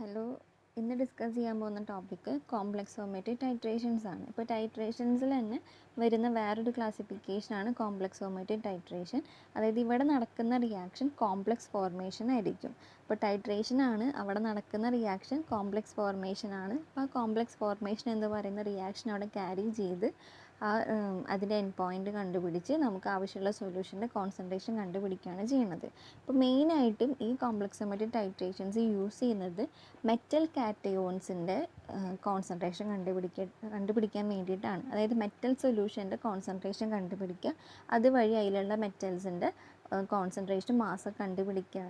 Hello, ഇന്ന് discuss ചെയ്യാൻ പോകുന്ന ടോപ്പിക്ക് കോംപ്ലക്സോമെട്രി ടൈട്രേഷൻസ് ആണ്. ഇപ്പോൾ ടൈട്രേഷൻസിൽ തന്നെ വരുന്ന വേറൊരു ക്ലാസിഫിക്കേഷനാണ് കോംപ്ലക്സോമെട്രി ടൈട്രേഷൻ. അതായത് ഇവിടെ നടക്കുന്ന റിയാക്ഷൻ കോംപ്ലക്സ് ഫോർമേഷൻ ആയിരിക്കും. അപ്പോൾ ടൈട്രേഷൻ ആണ് അവിടെ നടക്കുന്ന റിയാക്ഷൻ കോംപ്ലക്സ് ഫോർമേഷൻ ആണ്. അപ്പോൾ ആ കോംപ്ലക്സ് ഫോർമേഷൻ എന്ന് പറയുന്ന റിയാക്ഷൻ അവിടെ ക്യാരി ചെയ്ത് അതിൻ്റെ എൻഡ് പോയിൻ്റ് കണ്ടുപിടിച്ച് നമുക്ക് ആവശ്യമുള്ള സൊല്യൂഷൻ്റെ കോൺസെൻട്രേഷൻ കണ്ടുപിടിക്കുകയാണ് ചെയ്യുന്നത്. അപ്പോൾ മെയിനായിട്ടും ഈ കോംപ്ലക്സോമെട്രി ടൈട്രേഷൻസ് യൂസ് ചെയ്യുന്നത് മെറ്റൽ കാറ്റയോൺസിൻ്റെ കോൺസെൻട്രേഷൻ കണ്ടുപിടിക്കാൻ വേണ്ടിയിട്ടാണ്. അതായത് മെറ്റൽ സൊല്യൂഷൻ്റെ കോൺസെൻട്രേഷൻ കണ്ടുപിടിക്കുക, അതുവഴി അതിലുള്ള മെറ്റൽസിൻ്റെ കോൺസെൻട്രേഷൻ മാസ് കണ്ടുപിടിക്കാൻ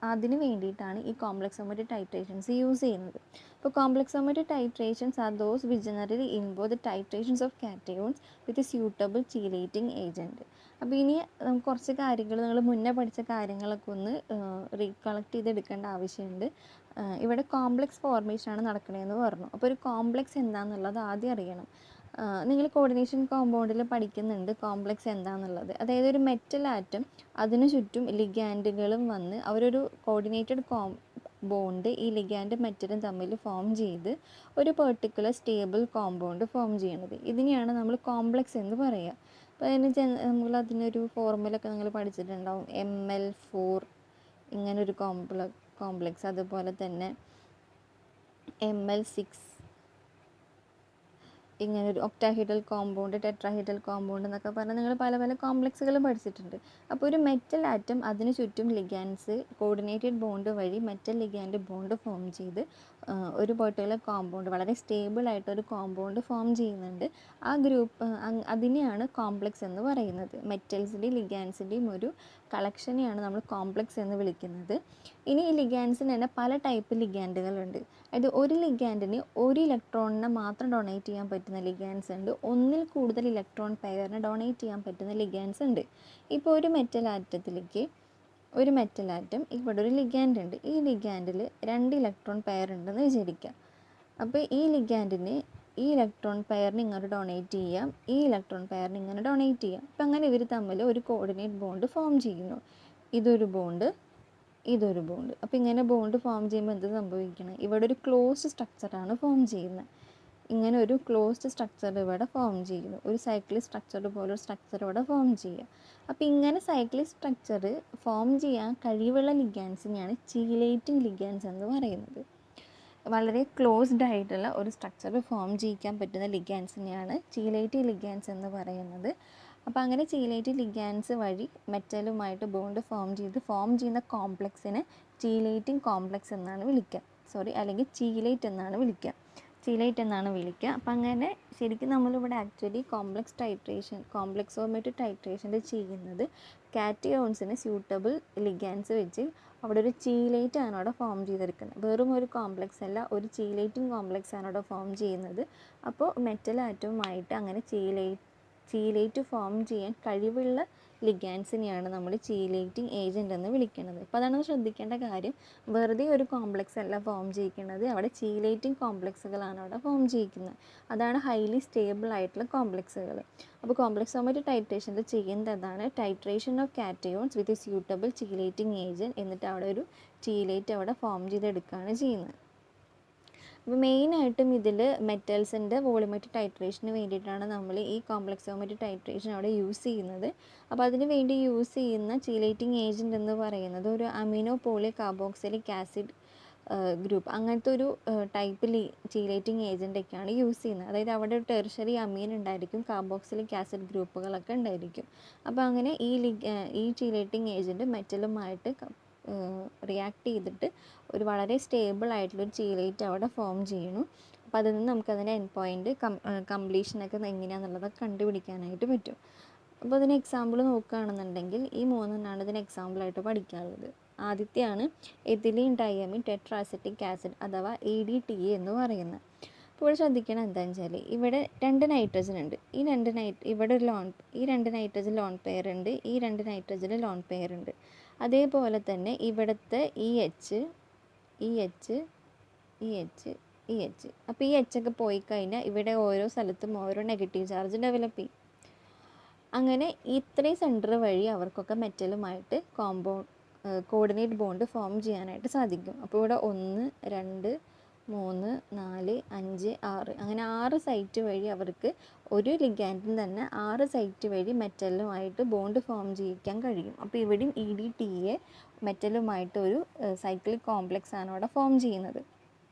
അതിന് വേണ്ടിയിട്ടാണ് ഈ കോംപ്ലക്സോമെട്രി ടൈട്രേഷൻസ് യൂസ് ചെയ്യുന്നത്. ഇപ്പോൾ complexometry titrations are those which generally involve the titrations of cations with suitable chelating agent. അപ്പോൾ ഇനി നമുക്ക് കുറച്ച് കാര്യങ്ങൾ നിങ്ങൾ മുന്നേ പഠിച്ച കാര്യങ്ങളൊക്കെ ഒന്ന് റീകളക്ട് ചെയ്തെടുക്കേണ്ട ആവശ്യമുണ്ട്. ഇവിടെ കോംപ്ലക്സ് ഫോർമേഷനാണ് നടക്കണതെന്ന് പറഞ്ഞു. അപ്പോൾ ഒരു കോംപ്ലക്സ് എന്താണെന്നുള്ളത് ആദ്യം അറിയണം. നിങ്ങൾ കോർഡിനേഷൻ കോമ്പൗണ്ടിൽ പഠിക്കുന്നുണ്ട് കോംപ്ലക്സ് എന്താണെന്നുള്ളത്. അതായത് ഒരു മെറ്റൽ ആറ്റം അതിനു ചുറ്റും ലിഗാൻഡുകളും വന്ന് അവരൊരു കോർഡിനേറ്റഡ് ബോണ്ട് ഈ ലിഗാൻഡ് മെറ്റലും തമ്മിൽ ഫോം ചെയ്ത് ഒരു പെർട്ടിക്കുലർ സ്റ്റേബിൾ കോമ്പൗണ്ട് ഫോം ചെയ്യണത്. ഇതിനെയാണ് നമ്മൾ കോംപ്ലക്സ് എന്ന് പറയുക. അപ്പോൾ നമ്മൾ അതിനൊരു ഫോർമുലൊക്കെ നിങ്ങൾ പഠിച്ചിട്ടുണ്ടാവും, Ml4 ഇങ്ങനൊരു കോംപ്ലക്സ്, അതുപോലെ തന്നെ Ml6 ഇങ്ങനൊരു ഒക്ടാഹീഡ്രൽ കോമ്പൗണ്ട്, ടെട്രാഹീഡ്രൽ കോമ്പൗണ്ട് എന്നൊക്കെ പറഞ്ഞാൽ നിങ്ങൾ പല പല കോംപ്ലക്സുകൾ പഠിച്ചിട്ടുണ്ട്. അപ്പോൾ ഒരു മെറ്റൽ ആറ്റം അതിന് ചുറ്റും ലിഗാൻഡ്സ് കോർഡിനേറ്റഡ് ബോണ്ട് വഴി മെറ്റൽ ലിഗാൻഡ് ബോണ്ട് ഫോം ചെയ്ത് ഒരു പെർട്ടിക്കുലർ കോമ്പൗണ്ട്, വളരെ സ്റ്റേബിൾ ആയിട്ടൊരു കോമ്പൗണ്ട് ഫോം ചെയ്യുന്നുണ്ട്. ആ ഗ്രൂപ്പ് അതിനെയാണ് കോംപ്ലക്സ് എന്ന് പറയുന്നത്. മെറ്റൽസിൻ്റെയും ലിഗാൻഡ്സിൻ്റെയും ഒരു കളക്ഷനെയാണ് നമ്മൾ കോംപ്ലക്സ് എന്ന് വിളിക്കുന്നത്. ഇനി ഈ ലിഗാൻഡ്സിന് തന്നെ പല ടൈപ്പ് ലിഗാൻഡുകളുണ്ട്. അതായത് ഒരു ലിഗാൻഡിന് ഒരു ഇലക്ട്രോണിനെ മാത്രം ഡൊണേറ്റ് ചെയ്യാൻ പറ്റുന്ന ലിഗാൻഡ്സ് ഉണ്ട്, ഒന്നിൽ കൂടുതൽ ഇലക്ട്രോൺ പെയറിനെ ഡൊണേറ്റ് ചെയ്യാൻ പറ്റുന്ന ലിഗാൻഡ്സ് ഉണ്ട്. ഇപ്പോൾ ഒരു മെറ്റൽ ആറ്റം ഇവിടെ ഒരു ലിഗാൻഡ് ഉണ്ട്. ഈ ലിഗാൻഡിൽ 2 ഇലക്ട്രോൺ പെയർ ഉണ്ടെന്ന് വിചാരിക്കാം. അപ്പോൾ ഈ ലിഗാൻഡിന് ഈ ഇലക്ട്രോൺ പെയറിന് ഇങ്ങനെ ഡൊണേറ്റ് ചെയ്യാം, ഈ ഇലക്ട്രോൺ പെയറിന് ഇങ്ങനെ ഡൊണേറ്റ് ചെയ്യാം. അപ്പം അങ്ങനെ ഇവർ തമ്മിൽ ഒരു കോർഡിനേറ്റ് ബോണ്ട് ഫോം ചെയ്യുന്നു. ഇതൊരു ബോണ്ട്. അപ്പോൾ ഇങ്ങനെ ബോണ്ട് ഫോം ചെയ്യുമ്പോൾ എന്ത് സംഭവിക്കണം? ഇവിടെ ഒരു ക്ലോസ്ഡ് സ്ട്രക്ചറാണ് ഫോം ചെയ്യുന്നത്. ഇങ്ങനെ ഒരു ക്ലോസ്ഡ് സ്ട്രക്ചർ ഇവിടെ ഫോം ചെയ്യുന്നു. ഒരു സൈക്ലിക് സ്ട്രക്ചർ പോലെ ഒരു സ്ട്രക്ചർ ഇവിടെ ഫോം ചെയ്യുക. അപ്പോൾ ഇങ്ങനെ സൈക്ലിക് സ്ട്രക്ചർ ഫോം ചെയ്യാൻ കഴിവുള്ള ലിഗാൻസിനെയാണ് ചീലേറ്റിംഗ് ലിഗാൻസ് എന്ന് പറയുന്നത്. വളരെ ക്ലോസ്ഡ് ആയിട്ടുള്ള ഒരു സ്ട്രക്ചർ ഫോം ചെയ്യിക്കാൻ പറ്റുന്ന ലിഗാൻസിനെയാണ് ചീലേറ്റിംഗ് ലിഗാൻസ് എന്ന് പറയുന്നത്. അപ്പോൾ അങ്ങനെ ചീലേറ്റിംഗ് ലിഗാൻസ് വഴി മെറ്റലുമായിട്ട് ബോണ്ട് ഫോം ചെയ്യുന്ന കോംപ്ലക്സിനെ ചീലേറ്റിംഗ് കോംപ്ലക്സ് എന്നാണ് വിളിക്കുക. അല്ലെങ്കിൽ ചീലേറ്റ് എന്നാണ് വിളിക്കുക. അപ്പോൾ അങ്ങനെ ശരിക്കും നമ്മളിവിടെ ആക്ച്വലി കോംപ്ലക്സോമെട്രി ടൈട്രേഷൻ്റെ ചെയ്യുന്നത് കാറ്റയോൺസിന് സ്യൂട്ടബിൾ ലിഗാൻസ് വെച്ച് അവിടെ ഒരു ചീലേറ്റ് ആണ് അവിടെ ഫോം ചെയ്തെടുക്കുന്നത്. വെറും ഒരു കോംപ്ലക്സ് അല്ല, ഒരു ചീലേറ്റിംഗ് കോംപ്ലക്സ് ആണ് അവിടെ ഫോം ചെയ്യുന്നത്. അപ്പോൾ മെറ്റൽ ആറ്റവുമായിട്ട് അങ്ങനെ ചീലേറ്റ് ഫോം ചെയ്യാൻ കഴിവുള്ള ലിഗാൻസിനെയാണ് നമ്മൾ ചീലേറ്റിംഗ് ഏജൻറ്റ് എന്ന് വിളിക്കുന്നത്. അപ്പോൾ അതാണ് ശ്രദ്ധിക്കേണ്ട കാര്യം. വെറുതെ ഒരു കോംപ്ലക്സ് അല്ല ഫോം ചെയ്യിക്കുന്നത്, അവിടെ ചീലേറ്റിംഗ് കോംപ്ലക്സുകളാണ് അവിടെ ഫോം ചെയ്യിക്കുന്നത്. അതാണ് ഹൈലി സ്റ്റേബിൾ ആയിട്ടുള്ള കോംപ്ലക്സുകൾ. അപ്പോൾ കോംപ്ലക്സോമെട്രി ടൈട്രേഷനിൽ ചെയ്യുന്നത് അതാണ്, titration of cations with a suitable chelating agent. എന്നിട്ട് അവിടെ ഒരു ചീലേറ്റ് അവിടെ ഫോം ചെയ്തെടുക്കുകയാണ് ചെയ്യുന്നത്. അപ്പോൾ മെയിനായിട്ടും ഇതിൽ മെറ്റൽസിൻ്റെ വോളിയോമെട്രിക് ടൈട്രേഷന് വേണ്ടിയിട്ടാണ് നമ്മൾ ഈ കോംപ്ലക്സോമെട്രിക് ടൈട്രേഷൻ അവിടെ യൂസ് ചെയ്യുന്നത്. അപ്പോൾ അതിന് വേണ്ടി യൂസ് ചെയ്യുന്ന ചീലേറ്റിംഗ് ഏജൻറ്റ് എന്ന് പറയുന്നത് ഒരു amino poly carboxylic acid group, അങ്ങനത്തെ ഒരു ടൈപ്പ് ചീലേറ്റിംഗ് ഏജൻറ്റൊക്കെയാണ് യൂസ് ചെയ്യുന്നത്. അതായത് അവിടെ ഒരു ടെർഷറി അമീൻ ഉണ്ടായിരിക്കും, കാർബോക്സിലിക് ആസിഡ് ഗ്രൂപ്പുകളൊക്കെ ഉണ്ടായിരിക്കും. അപ്പോൾ അങ്ങനെ ഈ ചീലേറ്റിംഗ് ഏജൻറ്റ് മെറ്റലുമായിട്ട് റിയാക്ട് ചെയ്തിട്ട് ഒരു വളരെ സ്റ്റേബിൾ ആയിട്ടുള്ളൊരു ചീലേറ്റ് അവിടെ ഫോം ചെയ്യുന്നു. അപ്പോൾ അതിൽ നിന്ന് നമുക്കതിൻ്റെ എൻഡ് പോയിൻറ്റ് കംപ്ലീഷനൊക്കെ എങ്ങനെയാണെന്നുള്ളതൊക്കെ കണ്ടുപിടിക്കാനായിട്ട് പറ്റും. അപ്പോൾ അതിന് എക്സാമ്പിൾ നോക്കുകയാണെന്നുണ്ടെങ്കിൽ ഈ 3 ഇതിന് എക്സാമ്പിളായിട്ട് പഠിക്കാനുള്ളത്. ആദ്യത്തെയാണ് എഥിലീൻ ഡയമീൻ ടെട്രാസെറ്റിക് ആസിഡ് അഥവാ ADTA എന്ന് പറയുന്നത്. അപ്പോൾ ഇവിടെ ശ്രദ്ധിക്കണം എന്താണെന്ന് വെച്ചാൽ ഇവിടെ 2 നൈട്രജൻ ഉണ്ട്. ഈ 2 നൈട്രജൻ ലോൺ പെയർ ഉണ്ട്, ഈ 2 നൈട്രജൻ ലോൺ പെയർ ഉണ്ട്. അതേപോലെ തന്നെ ഇവിടുത്തെ EH. അപ്പോൾ ഈ H ഒക്കെ പോയി കഴിഞ്ഞാൽ ഇവിടെ ഓരോ സ്ഥലത്തും ഓരോ നെഗറ്റീവ് ചാർജ് ഡെവലപ്പ് ചെയ്യും. അങ്ങനെ ഇത്രയും സെൻറ്റർ വഴി അവർക്കൊക്കെ മെറ്റലുമായിട്ട് കോർഡിനേറ്റ് ബോണ്ട് ഫോം ചെയ്യാനായിട്ട് സാധിക്കും. അപ്പോൾ ഇവിടെ 1, 2, 3, 4, 5, 6 അങ്ങനെ 6 സൈറ്റ് വഴി അവർക്ക് ഒരു ലിഗാൻഡിന് തന്നെ 6 സൈറ്റ് വഴി മെറ്റലുമായിട്ട് ബോണ്ട് ഫോം ചെയ്യിക്കാൻ കഴിയും. അപ്പോൾ ഇവിടെയും EDTA മെറ്റലുമായിട്ട് ഒരു സൈക്ലിക് കോംപ്ലക്സ് ആണ് അവിടെ ഫോം ചെയ്യുന്നത്.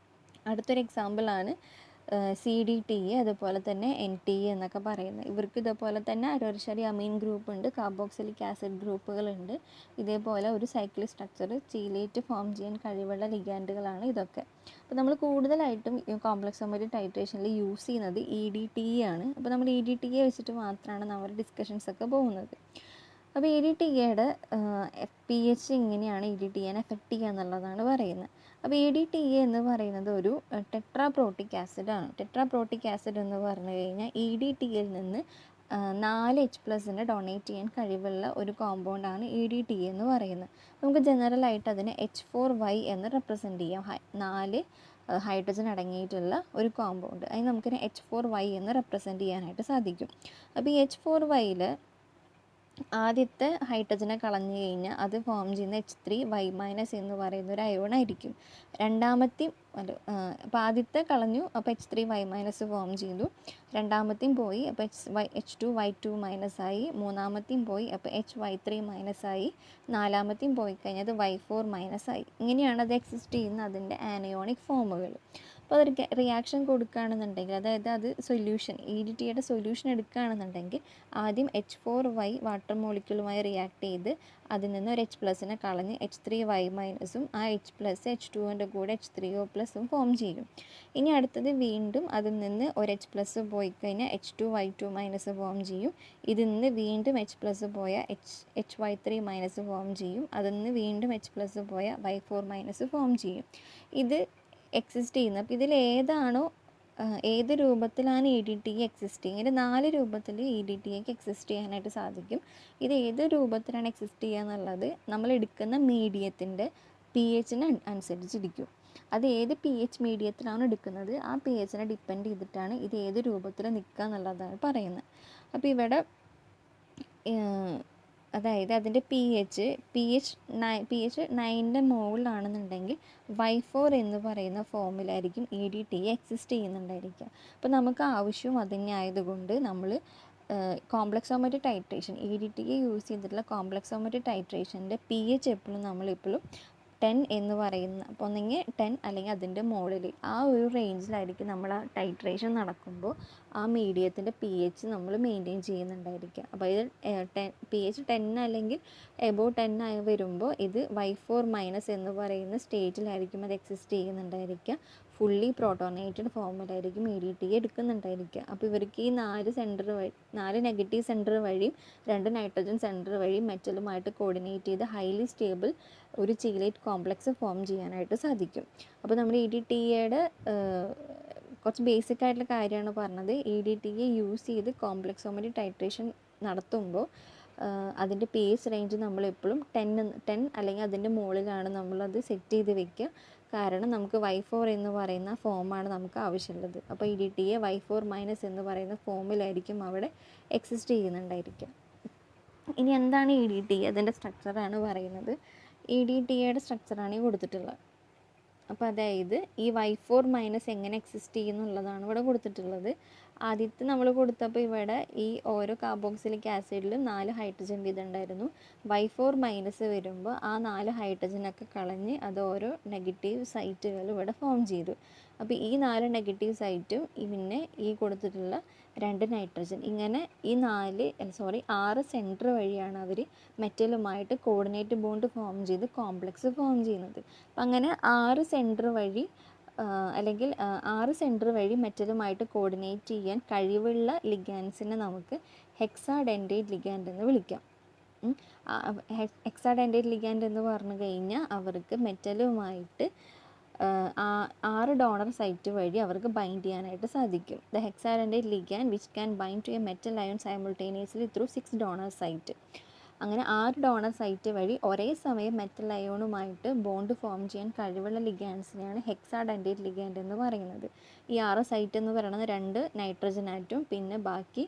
അടുത്തൊരു എക്സാമ്പിളാണ് CDTA, അതുപോലെ തന്നെ NTA എന്നൊക്കെ പറയുന്നത്. ഇവർക്ക് ഇതേപോലെ തന്നെ ടെർഷ്യറി അമീൻ ഗ്രൂപ്പ് ഉണ്ട്, കാർബോക്സിലിക് ആസിഡ് ഗ്രൂപ്പുകളുണ്ട്. ഇതേപോലെ ഒരു സൈക്ലിക് സ്ട്രക്ചർ ചീലേറ്റ് ഫോം ചെയ്യാൻ കഴിവുള്ള ലിഗാൻഡുകളാണ് ഇതൊക്കെ. അപ്പോൾ നമ്മൾ കൂടുതലായിട്ടും കോംപ്ലക്സോമെട്രി ടൈട്രേഷനിൽ യൂസ് ചെയ്യുന്നത് EDTA ആണ്. അപ്പോൾ നമ്മൾ EDTA വെച്ചിട്ട് മാത്രമാണ് നമ്മുടെ ഡിസ്കഷൻസ് ഒക്കെ പോകുന്നത്. അപ്പോൾ EDTAയുടെ pH എങ്ങനെയാണ് EDTAനെ എഫക്റ്റ് ചെയ്യുക എന്നുള്ളതാണ് പറയുന്നത്. അപ്പോൾ EDTA എന്ന് പറയുന്നത് ഒരു ടെട്രാപ്രോട്ടിക് ആസിഡാണ്. ടെട്രാപ്രോട്ടിക് ആസിഡ് എന്ന് പറഞ്ഞു കഴിഞ്ഞാൽ EDTAയിൽ നിന്ന് 4H+ ഡൊണേറ്റ് ചെയ്യാൻ കഴിവുള്ള ഒരു കോമ്പൗണ്ടാണ് EDTA എന്ന് പറയുന്നത്. നമുക്ക് ജനറലായിട്ട് അതിനെ H4Y എന്ന് റെപ്രസെൻറ്റ് ചെയ്യാം. 4 ഹൈഡ്രജൻ അടങ്ങിയിട്ടുള്ള ഒരു കോമ്പൗണ്ട്. അതിന് നമുക്കിനെ H4Y എന്ന് റെപ്രസെൻറ്റ് ചെയ്യാനായിട്ട് സാധിക്കും. അപ്പോൾ ഈ H4Yയിൽ ആദ്യത്തെ ഹൈഡ്രജനെ കളഞ്ഞു കഴിഞ്ഞാൽ അത് ഫോം ചെയ്യുന്ന H3Y- എന്ന് പറയുന്ന ഒരു അയോൺ ആയിരിക്കും. രണ്ടാമത്തെയും അപ്പോൾ ആദ്യത്തെ കളഞ്ഞു, അപ്പോൾ H3Y- ഫോം ചെയ്തു. രണ്ടാമത്തെയും പോയി, അപ്പോൾ H2Y2- ആയി. മൂന്നാമത്തെയും പോയി, അപ്പോൾ HY3- ആയി. നാലാമത്തെയും പോയി കഴിഞ്ഞാൽ അത് Y4- ആയി. ഇങ്ങനെയാണ് അത് എക്സിസ്റ്റ് ചെയ്യുന്ന അതിൻ്റെ ആനയോണിക് ഫോമുകൾ. അപ്പോൾ അതൊരു റിയാക്ഷൻ കൊടുക്കുകയാണെന്നുണ്ടെങ്കിൽ, അതായത് അത് സൊല്യൂഷൻ EDTAയുടെ സൊല്യൂഷൻ എടുക്കുകയാണെന്നുണ്ടെങ്കിൽ ആദ്യം H4Y വാട്ടർ മോളിക്യൂളുമായി റിയാക്ട് ചെയ്ത് അതിൽ നിന്ന് ഒരു H+നെ കളഞ്ഞ് H3Y- ആ H+ H2ൻ്റെ കൂടെ H3O+ ഫോം ചെയ്യും. ഇനി അടുത്തത് വീണ്ടും അതിൽ നിന്ന് ഒരു H+ പോയി കഴിഞ്ഞാൽ H2Y2- ഫോം ചെയ്യും. ഇതിൽ നിന്ന് വീണ്ടും H+ പോയ HY3- ഫോം ചെയ്യും. അതിൽ നിന്ന് വീണ്ടും H+ പോയ Y4- ഫോം ചെയ്യും. ഇത് എക്സിസ്റ്റ് ചെയ്യുന്നത്. അപ്പോൾ ഇതിൽ ഏതാണോ ഏത് രൂപത്തിലാണ് EDTA എക്സിസ്റ്റ് ചെയ്യുക, ഇതിൽ 4 രൂപത്തിൽ EDTAക്ക് എക്സിസ്റ്റ് ചെയ്യാനായിട്ട് സാധിക്കും. ഇത് ഏത് രൂപത്തിലാണ് എക്സിസ്റ്റ് ചെയ്യുക എന്നുള്ളത് നമ്മൾ എടുക്കുന്ന മീഡിയത്തിൻ്റെ pHന് അനുസരിച്ചിരിക്കും. അത് ഏത് pH മീഡിയത്തിലാണ് എടുക്കുന്നത് ആ pHനെ ഡിപ്പെൻഡ് ചെയ്തിട്ടാണ് ഇത് ഏത് രൂപത്തിൽ നിൽക്കുക എന്നുള്ളതാണ് പറയുന്നത്. അപ്പോൾ ഇവിടെ അതായത് അതിൻ്റെ pH 9ൻ്റെ മുകളിലാണെന്നുണ്ടെങ്കിൽ Y4 എന്ന് പറയുന്ന ഫോമിലായിരിക്കും EDTA എക്സിസ്റ്റ് ചെയ്യുന്നുണ്ടായിരിക്കുക. അപ്പോൾ നമുക്ക് ആവശ്യവും അതിനെ ആയതുകൊണ്ട് നമ്മൾ കോംപ്ലക്സോമെട്രി ടൈട്രേഷൻ EDTA യൂസ് ചെയ്തിട്ടുള്ള കോംപ്ലക്സോമെട്രി ടൈട്രേഷൻ്റെ pH എപ്പോഴും നമ്മളെപ്പോഴും 10 എന്ന് പറയുന്ന, അപ്പോൾ ഒന്നെങ്കിൽ 10 അല്ലെങ്കിൽ അതിൻ്റെ മുകളിൽ ആ ഒരു റേഞ്ചിലായിരിക്കും നമ്മൾ ആ ടൈട്രേഷൻ നടക്കുമ്പോൾ ആ മീഡിയത്തിൻ്റെ pH നമ്മൾ മെയിൻറ്റെയിൻ ചെയ്യുന്നുണ്ടായിരിക്കുക. അപ്പോൾ ഇത് pH 10 അല്ലെങ്കിൽ എബോവ് 10 ആയി വരുമ്പോൾ ഇത് Y4- എന്ന് പറയുന്ന സ്റ്റേറ്റിലായിരിക്കും അത് എക്സിസ്റ്റ് ചെയ്യുന്നുണ്ടായിരിക്കുക. ഫുള്ളി പ്രോട്ടോണേറ്റഡ് ഫോമിലായിരിക്കും EDTA എടുക്കുന്നുണ്ടായിരിക്കുക. അപ്പോൾ ഇവർക്ക് ഈ 4 നെഗറ്റീവ് സെൻറ്റർ വഴിയും 2 നൈട്രജൻ സെൻറ്റർ വഴിയും മെറ്റലുമായിട്ട് കോർഡിനേറ്റ് ചെയ്ത് ഹൈലി സ്റ്റേബിൾ ഒരു ചീലേറ്റ് കോംപ്ലക്സ് ഫോം ചെയ്യാനായിട്ട് സാധിക്കും. അപ്പോൾ നമ്മൾ EDTAയുടെ കുറച്ച് ബേസിക് ആയിട്ടുള്ള കാര്യമാണ് പറഞ്ഞത്. EDTA യൂസ് ചെയ്ത് കോംപ്ലക്സോമെട്രി ടൈട്രേഷൻ നടത്തുമ്പോൾ അതിൻ്റെ pH റേഞ്ച് നമ്മളെപ്പോഴും 10 അല്ലെങ്കിൽ അതിൻ്റെ മുകളിലാണ് നമ്മളത് സെറ്റ് ചെയ്ത് വെക്കുക. കാരണം നമുക്ക് Y4 എന്ന് പറയുന്ന ഫോമാണ് നമുക്ക് ആവശ്യമുള്ളത്. അപ്പോൾ EDTA Y4- എന്ന് പറയുന്ന ഫോമിലായിരിക്കും അവിടെ എക്സിസ്റ്റ് ചെയ്യുന്നുണ്ടായിരിക്കുക. ഇനി എന്താണ് EDTA? അതിൻ്റെ സ്ട്രക്ചറാണ് പറയുന്നത്. EDTAയുടെ സ്ട്രക്ചറാണ് ഈ കൊടുത്തിട്ടുള്ളത്. അപ്പോൾ അതായത് ഈ Y4- എങ്ങനെ എക്സിസ്റ്റ് ചെയ്യുന്നുള്ളതാണ് ഇവിടെ കൊടുത്തിട്ടുള്ളത്. ആദ്യത്തെ നമ്മൾ കൊടുത്തപ്പോൾ ഇവിടെ ഈ ഓരോ കാർബോക്സിലിക് ആസിഡിലും 4 ഹൈഡ്രജൻ വീതം ഉണ്ടായിരുന്നു. Y4- വരുമ്പോൾ ആ 4 ഹൈഡ്രജനൊക്കെ കളഞ്ഞ് അത് ഓരോ നെഗറ്റീവ് സൈറ്റുകൾ ഇവിടെ ഫോം ചെയ്തു. അപ്പോൾ ഈ 4 നെഗറ്റീവ് സൈറ്റും പിന്നെ ഈ കൊടുത്തിട്ടുള്ള 2 നൈട്രജൻ, ഇങ്ങനെ ഈ 6 സെൻറ്റർ വഴിയാണ് അവർ മെറ്റലുമായിട്ട് കോർഡിനേറ്റ് ബോണ്ട് ഫോം ചെയ്ത് കോംപ്ലക്സ് ഫോം ചെയ്യുന്നത്. അപ്പം അങ്ങനെ 6 സെൻറ്റർ വഴി അല്ലെങ്കിൽ 6 സെൻറ്റർ വഴി മെറ്റലുമായിട്ട് കോർഡിനേറ്റ് ചെയ്യാൻ കഴിവുള്ള ലിഗാൻസിനെ നമുക്ക് ഹെക്സാഡെൻഡേറ്റ് ലിഗാൻഡ് എന്ന് വിളിക്കാം. ഹെക്സാഡെൻഡേറ്റ് ലിഗാൻഡ് എന്ന് പറഞ്ഞു കഴിഞ്ഞാൽ അവർക്ക് മെറ്റലുമായിട്ട് 6 ഡോണർ സൈറ്റ് വഴി അവർക്ക് ബൈൻഡ് ചെയ്യാനായിട്ട് സാധിക്കും. The hexadentate ligand which can bind to a metal ion simultaneously through 6 donor site. അങ്ങനെ 6 ഡോണർ സൈറ്റ് വഴി ഒരേ സമയം മെറ്റൽ അയോണുമായിട്ട് ബോണ്ട് ഫോം ചെയ്യാൻ കഴിവുള്ള ലിഗാൻസിനെയാണ് ഹെക്സാഡെൻഡേറ്റ് ലിഗാൻഡ് എന്ന് പറയുന്നത്. ഈ 6 സൈറ്റ് എന്ന് പറയുന്നത് 2 നൈട്രജൻ ആറ്റും പിന്നെ ബാക്കി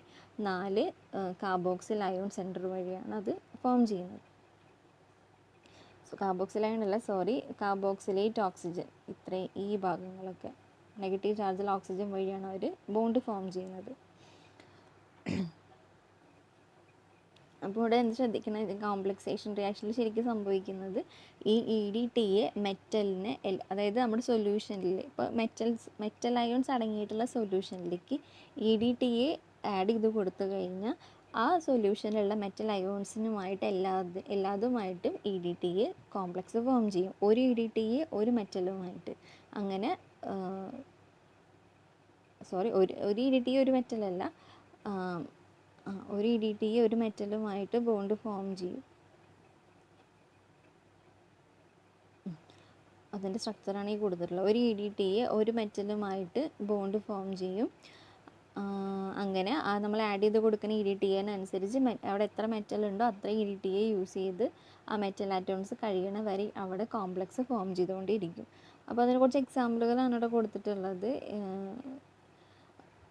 4 കാർബോക്സിൽ അയോൺ സെൻറ്റർ വഴിയാണ് അത് ഫോം ചെയ്യുന്നത്. കാർബോക്സിലൈൻ അല്ല, സോറി, കാർബോക്സിലേറ്റ് ഓക്സിജൻ. ഇത്രയും ഈ ഭാഗങ്ങളൊക്കെ നെഗറ്റീവ് ചാർജിൽ ഓക്സിജൻ വഴിയാണ് അവർ ബോണ്ട് ഫോം ചെയ്യുന്നത്. അപ്പോൾ ഇവിടെ എന്ത് ശ്രദ്ധിക്കണം, ഇത് കോംപ്ലക്സേഷൻ റിയാക്ഷനിൽ ശരിക്കും സംഭവിക്കുന്നത് ഈ EDTA മെറ്റലിനെ അതായത് നമ്മുടെ സൊല്യൂഷനിൽ ഇപ്പോൾ മെറ്റൽ അയോൺസ് അടങ്ങിയിട്ടുള്ള സൊല്യൂഷനിലേക്ക് EDTA ആഡ് ചെയ്ത് കൊടുത്തു കഴിഞ്ഞാൽ ആ സൊല്യൂഷനിലുള്ള മെറ്റൽ അയോൺസിനുമായിട്ട് എല്ലാതുമായിട്ടും EDTA കോംപ്ലക്സ് ഫോം ചെയ്യും. ഒരു EDTA ഒരു മെറ്റലുമായിട്ട്. അങ്ങനെ ഒരു EDTA ഒരു മെറ്റലല്ല, ഒരു EDTA ഒരു മെറ്റലുമായിട്ട് ബോണ്ട് ഫോം ചെയ്യും. അതിൻ്റെ സ്ട്രക്ചറാണ് ഈ കൂടുതലുള്ളത്. ഒരു EDTA ഒരു മെറ്റലുമായിട്ട് ബോണ്ട് ഫോം ചെയ്യും. അങ്ങനെ നമ്മൾ ആഡ് ചെയ്ത് കൊടുക്കുന്ന EDTA-അനുസരിച്ച് അവിടെ എത്ര മെറ്റൽ ഉണ്ടോ അത്ര EDTA യൂസ് ചെയ്ത് ആ മെറ്റൽ ആറ്റോൺസ് കഴിയണ വരെ അവിടെ കോംപ്ലക്സ് ഫോം ചെയ്തുകൊണ്ടിരിക്കും. അപ്പോൾ അതിന് കുറച്ച് എക്സാമ്പിളുകളാണ് ഇവിടെ കൊടുത്തിട്ടുള്ളത്.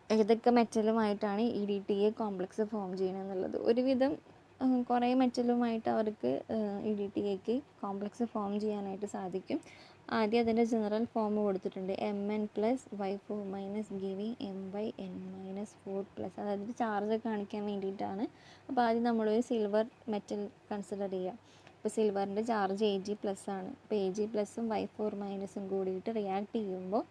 ഏതൊക്കെ മെറ്റലുമായിട്ടാണ് EDTA കോംപ്ലക്സ് ഫോം ചെയ്യണമെന്നുള്ളത്. ഒരുവിധം കുറേ മെറ്റലുമായിട്ട് അവർക്ക് EDTAക്ക് കോംപ്ലക്സ് ഫോം ചെയ്യാനായിട്ട് സാധിക്കും. ആദ്യം അതിൻ്റെ ജനറൽ ഫോം കൊടുത്തിട്ടുണ്ട്, Mn+Y4- ഗിവിങ് My(n-4+). അതായത് ചാർജ് കാണിക്കാൻ വേണ്ടിയിട്ടാണ്. അപ്പോൾ ആദ്യം നമ്മളൊരു സിൽവർ മെറ്റൽ കൺസിഡർ ചെയ്യുക. ഇപ്പോൾ സിൽവറിൻ്റെ ചാർജ് Ag+ ആണ്. അപ്പോൾ Ag+ഉം Y4- കൂടിയിട്ട് റിയാക്ട് ചെയ്യുമ്പോൾ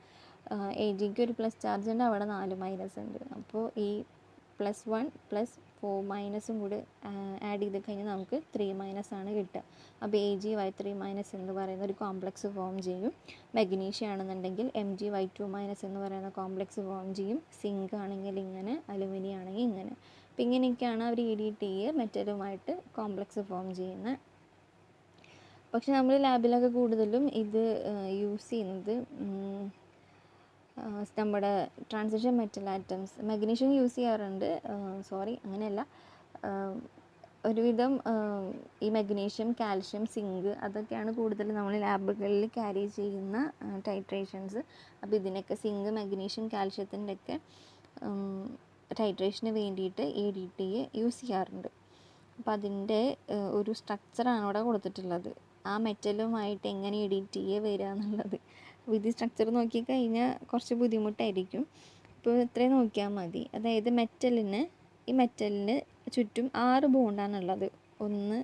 Agക്ക് ഒരു പ്ലസ് ചാർജ് ഉണ്ട്, അവിടെ 4 ഉണ്ട്. അപ്പോൾ ഈ +1 +4 കൂടി ആഡ് ചെയ്ത് കഴിഞ്ഞാൽ നമുക്ക് 3- ആണ് കിട്ടുക. അപ്പോൾ Ag(Y3- എന്ന് പറയുന്ന ഒരു കോംപ്ലക്സ് ഫോം ചെയ്യും. മഗ്നീഷ്യം ആണെന്നുണ്ടെങ്കിൽ Mg(Y2- എന്ന് പറയുന്ന കോംപ്ലക്സ് ഫോം ചെയ്യും. സിങ്ക് ആണെങ്കിൽ ഇങ്ങനെ, അലുമിനിയം ആണെങ്കിൽ ഇങ്ങനെ. അപ്പോൾ ഇങ്ങനെയൊക്കെയാണ് അവർ EDTA മെറ്റലുമായിട്ട് കോംപ്ലക്സ് ഫോം ചെയ്യുന്നത്. പക്ഷെ നമ്മൾ ലാബിലൊക്കെ കൂടുതലും ഇത് യൂസ് ചെയ്യുന്നത് നമ്മുടെ transition metal atoms, magnesium use ചെയ്യാറുണ്ട്. അങ്ങനെയല്ല, ഒരുവിധം ഈ മഗ്നീഷ്യം, കാൽഷ്യം, സിങ്ക് അതൊക്കെയാണ് കൂടുതൽ നമ്മൾ ലാബുകളിൽ ക്യാരി ചെയ്യുന്ന ടൈട്രേഷൻസ്. അപ്പോൾ ഇതിനൊക്കെ സിങ്ക്, മഗ്നീഷ്യം, കാൽഷ്യത്തിൻ്റെ ഒക്കെ ടൈട്രേഷന് വേണ്ടിയിട്ട് EDTA യൂസ് ചെയ്യാറുണ്ട്. അപ്പോൾ അതിൻ്റെ ഒരു സ്ട്രക്ചറാണ് അവിടെ കൊടുത്തിട്ടുള്ളത്, ആ മെറ്റലുമായിട്ട് എങ്ങനെ EDTA വരിക എന്നുള്ളത്. അപ്പോൾ ഇത് സ്ട്രക്ചർ നോക്കിക്കഴിഞ്ഞാൽ കുറച്ച് ബുദ്ധിമുട്ടായിരിക്കും. ഇപ്പോൾ ഇത്രയും നോക്കിയാൽ മതി. അതായത് ഈ മെറ്റലിന് ചുറ്റും 6 ബോണ്ടാണുള്ളത്. 1,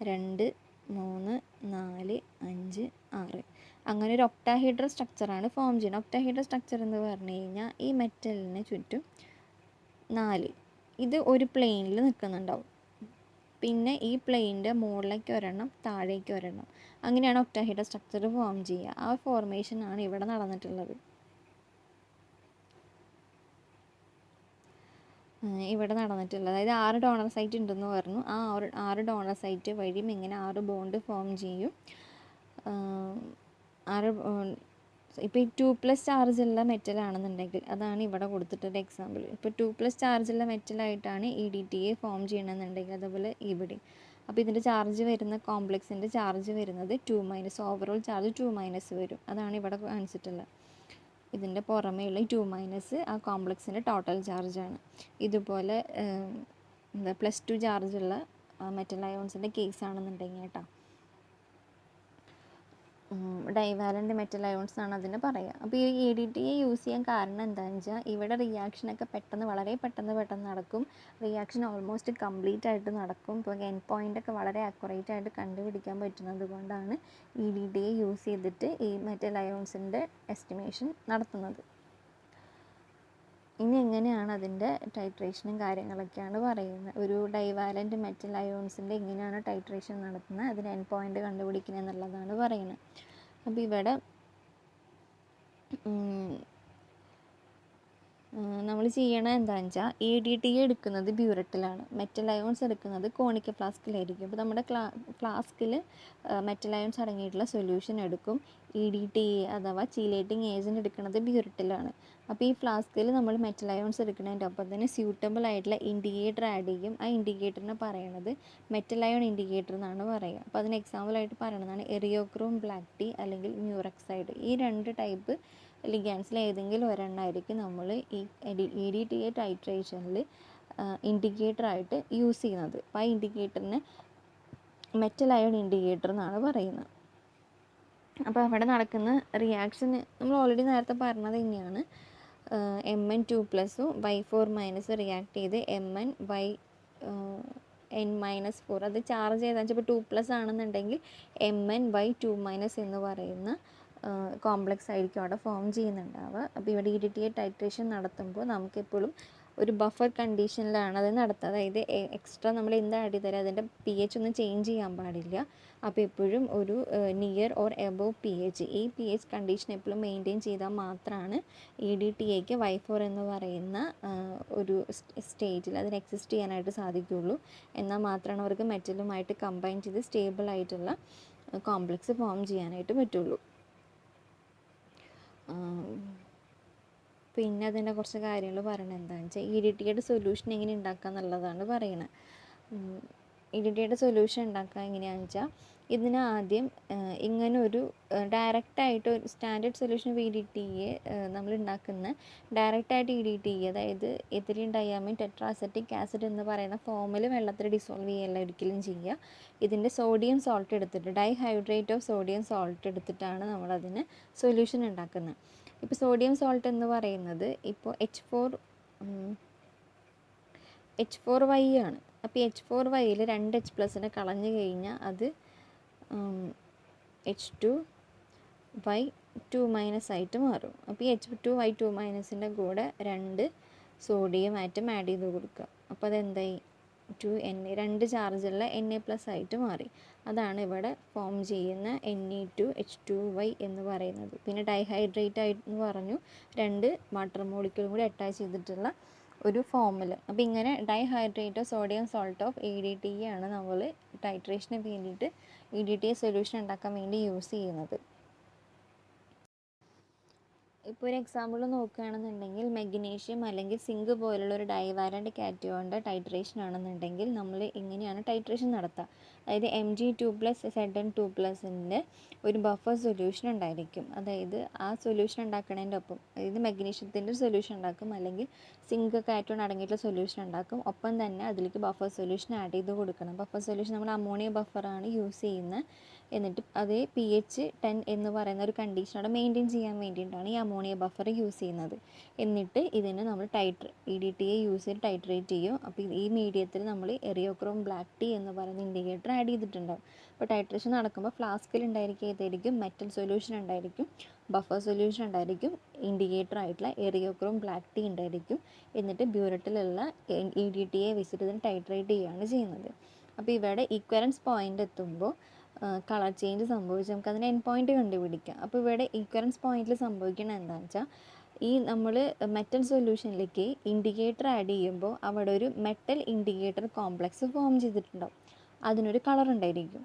2, 3, 4, 5, 6. അങ്ങനെ ഒരു ഒക്ടാഹീഡ്രൽ സ്ട്രക്ചറാണ് ഫോം ചെയ്യുന്നത്. ഒക്ടാഹീഡ്രൽ സ്ട്രക്ചർ എന്ന് പറഞ്ഞു കഴിഞ്ഞാൽ ഈ മെറ്റലിന് ചുറ്റും 4 ഇത് ഒരു പ്ലെയിനിൽ നിൽക്കുന്നുണ്ടാവും. പിന്നെ ഈ പ്ലെയിനിൻ്റെ മുകളിലേക്ക് ഒരെണ്ണം, താഴേക്ക് ഒരെണ്ണം. അങ്ങനെയാണ് ഒക്ടാഹീഡ്രൽ സ്ട്രക്ചർ ഫോം ചെയ്യുക. ആ ഫോർമേഷനാണ് ഇവിടെ നടന്നിട്ടുള്ളത്. അതായത് 6 ഡോണർ സൈറ്റ് ഉണ്ടെന്ന് പറഞ്ഞു. ആ 6 ഡോണർ സൈറ്റ് വഴിയും ഇങ്ങനെ 6 ബോണ്ട് ഫോം ചെയ്യും. ഇപ്പോൾ ഈ 2+ ചാർജുള്ള മെറ്റലാണെന്നുണ്ടെങ്കിൽ, അതാണ് ഇവിടെ കൊടുത്തിട്ടൊരു എക്സാമ്പിൾ. ഇപ്പോൾ 2+ ചാർജുള്ള മെറ്റലായിട്ടാണ് EDTA ഫോം ചെയ്യണമെന്നുണ്ടെങ്കിൽ, അതുപോലെ ഇവിടെ. അപ്പോൾ ഇതിൻ്റെ ചാർജ് വരുന്ന കോംപ്ലക്സിൻ്റെ ചാർജ് വരുന്നത് 2-, ഓവറോൾ ചാർജ് 2- വരും. അതാണ് ഇവിടെ കാണിച്ചിട്ടുള്ളത്. ഇതിൻ്റെ പുറമേയുള്ള 2- ആ കോംപ്ലക്സിൻ്റെ ടോട്ടൽ ചാർജാണ്. ഇതുപോലെ +2 ചാർജുള്ള മെറ്റൽ അയോൺസിൻ്റെ കേസ് ആണെന്നുണ്ടെങ്കിൽ കേട്ടോ, ഡൈവാലൻ്റ് മെറ്റൽ അയോൺസ് ആണ് അതിന് പറയുക. അപ്പോൾ ഈ EDTA യൂസ് ചെയ്യാൻ കാരണം എന്താണെന്ന് വെച്ചാൽ, ഇവിടെ റിയാക്ഷനൊക്കെ വളരെ പെട്ടെന്ന് നടക്കും. റിയാക്ഷൻ ഓൾമോസ്റ്റ് കംപ്ലീറ്റ് ആയിട്ട് നടക്കും. ഇപ്പോൾ എൻഡ് പോയിൻ്റൊക്കെ വളരെ അക്യുറേറ്റ് ആയിട്ട് കണ്ടുപിടിക്കാൻ പറ്റുന്നത് കൊണ്ടാണ് EDTA യൂസ് ചെയ്തിട്ട് ഈ മെറ്റൽ അയോൺസിൻ്റെ എസ്റ്റിമേഷൻ നടത്തുന്നത്. ഇനി എങ്ങനെയാണ് അതിൻ്റെ ടൈട്രേഷനും കാര്യങ്ങളൊക്കെയാണ് പറയുന്നത്. ഒരു ഡൈവാലൻ്റ് മെറ്റൽ അയോൺസിൻ്റെ എങ്ങനെയാണ് ടൈട്രേഷൻ നടത്തുന്നത്, അതിന് എൻഡ് പോയിൻ്റ് കണ്ടുപിടിക്കുന്നത് എന്നുള്ളതാണ് പറയുന്നത്. അപ്പോൾ ഇവിടെ നമ്മൾ ചെയ്യണത് എന്താണെന്ന് വെച്ചാൽ, EDTA എടുക്കുന്നത് ബ്യൂററ്റിലാണ്, മെറ്റൽ അയോൺസ് എടുക്കുന്നത് കോണിക്കൽ ഫ്ലാസ്കിലായിരിക്കും. അപ്പോൾ നമ്മുടെ ഫ്ലാസ്കിൽ മെറ്റൽ അയോൺസ് അടങ്ങിയിട്ടുള്ള സൊല്യൂഷൻ എടുക്കും. EDTA അഥവാ ചീലേറ്റിംഗ് ഏജൻറ്റ് എടുക്കുന്നത് ബ്യൂററ്റിലാണ്. അപ്പോൾ ഈ ഫ്ലാസ്കിൽ നമ്മൾ മെറ്റൽ അയോൺസ് എടുക്കുന്നതിൻ്റെ ഒപ്പം തന്നെ സ്യൂട്ടബിൾ ആയിട്ടുള്ള ഇൻഡിക്കേറ്റർ ആഡ് ചെയ്യും. ആ ഇൻഡിക്കേറ്ററിനെ പറയണത് മെറ്റൽ അയോൺ ഇൻഡിക്കേറ്റർ എന്നാണ് പറയുക. അപ്പോൾ അതിന് എക്സാമ്പിളായിട്ട് പറയുന്നതാണ് എറിയോക്രോം ബ്ലാക്ക് ടീ അല്ലെങ്കിൽ മ്യൂറക്സൈഡ്. ഈ 2 ടൈപ്പ് ലിഗാൻസിൽ ഏതെങ്കിലും ഒരെണ്ണമായിരിക്കും നമ്മൾ ഈ EDTA ടൈട്രേഷനിൽ ഇൻഡിക്കേറ്ററായിട്ട് യൂസ് ചെയ്യുന്നത്. അപ്പോൾ ആ ഇൻഡിക്കേറ്ററിനെ മെറ്റൽ അയൺ ഇൻഡിക്കേറ്റർ എന്നാണ് പറയുന്നത്. അപ്പോൾ അവിടെ നടക്കുന്ന റിയാക്ഷൻ നമ്മൾ ഓൾറെഡി നേരത്തെ പറഞ്ഞത് തന്നെയാണ്. Mn2+ Y4- റിയാക്ട് ചെയ്ത് Mn/N-4 അത് ചാർജ് ചെയ്താൽ ഇപ്പോൾ 2+ ആണെന്നുണ്ടെങ്കിൽ Mn/2- എന്ന് പറയുന്ന കോംപ്ലക്സ് ആയിരിക്കും അവിടെ ഫോം ചെയ്യുന്നുണ്ടാവുക. അപ്പോൾ ഇവിടെ EDTA ടൈട്രേഷൻ നടത്തുമ്പോൾ നമുക്കെപ്പോഴും ഒരു ബഫർ കണ്ടീഷനിലാണ് അത് നടത്തുക. അതായത് എക്സ്ട്രാ നമ്മൾ എന്ത് ആഡ് ചെയ്താലും അതിൻ്റെ pH ഒന്നും ചേഞ്ച് ചെയ്യാൻ പാടില്ല. അപ്പോൾ എപ്പോഴും ഒരു നിയർ ഓർ എബോവ് pH, ഈ pH കണ്ടീഷൻ എപ്പോഴും മെയിൻറ്റെയിൻ ചെയ്താൽ മാത്രമാണ് EDTAക്ക് Y4 എന്ന് പറയുന്ന ഒരു സ്റ്റേജിൽ അതിന് എക്സിസ്റ്റ് ചെയ്യാനായിട്ട് സാധിക്കുകയുള്ളൂ. എന്നാൽ മാത്രമാണ് അവർക്ക് മെറ്റലുമായിട്ട് കമ്പൈൻ ചെയ്ത് സ്റ്റേബിൾ ആയിട്ടുള്ള കോംപ്ലക്സ് ഫോം ചെയ്യാനായിട്ട് പറ്റുള്ളൂ. പിന്നെ അതിൻ്റെ കുറച്ച് കാര്യങ്ങൾ പറയണത് എന്താണെന്ന് വെച്ചാൽ EDTAയുടെ സൊല്യൂഷൻ എങ്ങനെ ഉണ്ടാക്കുക എന്നുള്ളതാണ് പറയുന്നത്. EDTAയുടെ സൊല്യൂഷൻ ഉണ്ടാക്കുക എങ്ങനെയാണെന്ന് വെച്ചാൽ ഇതിന് ആദ്യം ഇങ്ങനെ ഒരു ഡയറക്റ്റായിട്ട് ഒരു സ്റ്റാൻഡേർഡ് സൊല്യൂഷൻ EDTA നമ്മൾ ഉണ്ടാക്കുന്ന ഡയറക്റ്റായിട്ട് EDTA, അതായത് എഥിലീൻ ഡയാമിൻ ടെട്രാസെറ്റിക് ആസിഡ് എന്ന് പറയുന്ന ഫോമിൽ വെള്ളത്തിൽ ഡിസോൾവ് ചെയ്യല്ല ഒരിക്കലും ചെയ്യുക. ഇതിൻ്റെ സോഡിയം സോൾട്ട് എടുത്തിട്ട് ഡൈഹൈഡ്രേറ്റ് ഓഫ് സോഡിയം സോൾട്ട് എടുത്തിട്ടാണ് നമ്മളതിന് സൊല്യൂഷൻ ഉണ്ടാക്കുന്നത്. ഇപ്പോൾ സോഡിയം സോൾട്ട് എന്ന് പറയുന്നത് ഇപ്പോൾ H4Y ആണ്. അപ്പോൾ H4Yയിൽ 2H+ കളഞ്ഞു കഴിഞ്ഞാൽ അത് H2Y2- ആയിട്ട് മാറും. അപ്പോൾ ഈ H2Y2- കൂടെ 2 സോഡിയം ആറ്റം ആഡ് ചെയ്ത് കൊടുക്കുക. അപ്പോൾ അതെന്തായി 2Na, 2 ചാർജുള്ള Na+ ആയിട്ട് മാറി. അതാണ് ഇവിടെ ഫോം ചെയ്യുന്ന Ne2H2Y എന്ന് പറയുന്നത്. പിന്നെ ഡൈഹൈഡ്രേറ്റ് ആയിട്ട് പറഞ്ഞു 2 വാട്ടർ മോളിക്യൂളും കൂടി അറ്റാച്ച് ചെയ്തിട്ടുള്ള ഒരു ഫോമിൽ. അപ്പോൾ ഇങ്ങനെ dihydrate sodium salt of EDTA ആണ് നമ്മൾ ടൈട്രേഷന് വേണ്ടിയിട്ട് EDTA സൊല്യൂഷൻ ഉണ്ടാക്കാൻ വേണ്ടി യൂസ് ചെയ്യുന്നത്. ഇപ്പോൾ ഒരു എക്സാമ്പിൾ നോക്കുകയാണെന്നുണ്ടെങ്കിൽ മെഗ്നീഷ്യം അല്ലെങ്കിൽ സിങ്ക് പോലുള്ള ഒരു ഡൈവാലൻ്റ് കാറ്റയോണിൻ്റെ ടൈട്രേഷൻ ആണെന്നുണ്ടെങ്കിൽ നമ്മൾ എങ്ങനെയാണ് ടൈട്രേഷൻ നടത്തുക? അതായത് Mg2+ Zn2+ൻ്റെ ഒരു ബഫർ സൊല്യൂഷൻ ഉണ്ടായിരിക്കും. അതായത് ആ സൊല്യൂഷൻ ഉണ്ടാക്കുന്നതിൻ്റെ ഒപ്പം, അതായത് മെഗ്നീഷ്യത്തിൻ്റെ സൊല്യൂഷൻ ഉണ്ടാക്കും അല്ലെങ്കിൽ സിങ്ക് കാറ്റയോൺ അടങ്ങിയിട്ടുള്ള സൊല്യൂഷൻ ഉണ്ടാക്കും. ഒപ്പം തന്നെ അതിലേക്ക് ബഫർ സൊല്യൂഷൻ ആഡ് ചെയ്ത് കൊടുക്കണം. ബഫർ സൊല്യൂഷൻ നമ്മൾ അമോണിയ ബഫറാണ് യൂസ് ചെയ്യുന്നത്. എന്നിട്ട് അതേ pH 10 എന്ന് പറയുന്ന ഒരു കണ്ടീഷൻ അവിടെ മെയിൻറ്റെയിൻ ചെയ്യാൻ വേണ്ടിയിട്ടാണ് ഈ അമോണിയ ബഫർ യൂസ് ചെയ്യുന്നത്. എന്നിട്ട് ഇതിന് നമ്മൾ EDTA യൂസ് ചെയ്ത് ടൈട്രേറ്റ് ചെയ്യും. അപ്പോൾ ഈ മീഡിയത്തിൽ നമ്മൾ എറിയോക്രോം ബ്ലാക്ക് ടീ എന്ന് പറയുന്ന ഇൻഡിക്കേറ്റർ ആഡ് ചെയ്തിട്ടുണ്ടാവും. അപ്പോൾ ടൈട്രേഷൻ നടക്കുമ്പോൾ ഫ്ലാസ്കിൽ ഉണ്ടായിരിക്കും ഏതായിരിക്കും മെറ്റൽ സൊല്യൂഷൻ ഉണ്ടായിരിക്കും, ബഫർ സൊല്യൂഷൻ ഉണ്ടായിരിക്കും, ഇൻഡിക്കേറ്റർ ആയിട്ടുള്ള എറിയോക്രോം ബ്ലാക്ക് ടീ ഉണ്ടായിരിക്കും. എന്നിട്ട് ബ്യൂററ്റിലുള്ള EDTA വെച്ചിട്ട് ഇതിന് ടൈട്രേറ്റ് ചെയ്യുകയാണ് ചെയ്യുന്നത്. അപ്പോൾ ഇവിടെ ഈക്വലൻസ് പോയിൻ്റ് എത്തുമ്പോൾ കളർ ചേഞ്ച് സംഭവിച്ച് നമുക്ക് അതിന് എൻഡ് പോയിൻ്റ് കണ്ടുപിടിക്കാം. അപ്പോൾ ഇവിടെ ഈക്വലൻസ് പോയിന്റിൽ സംഭവിക്കുന്നത് എന്താണെന്ന് വെച്ചാൽ ഈ നമ്മൾ മെറ്റൽ സൊല്യൂഷനിലേക്ക് ഇൻഡിക്കേറ്റർ ആഡ് ചെയ്യുമ്പോൾ അവിടെ ഒരു മെറ്റൽ ഇൻഡിക്കേറ്റർ കോംപ്ലക്സ് ഫോം ചെയ്തിട്ടുണ്ടാവും. അതിനൊരു കളർ ഉണ്ടായിരിക്കും.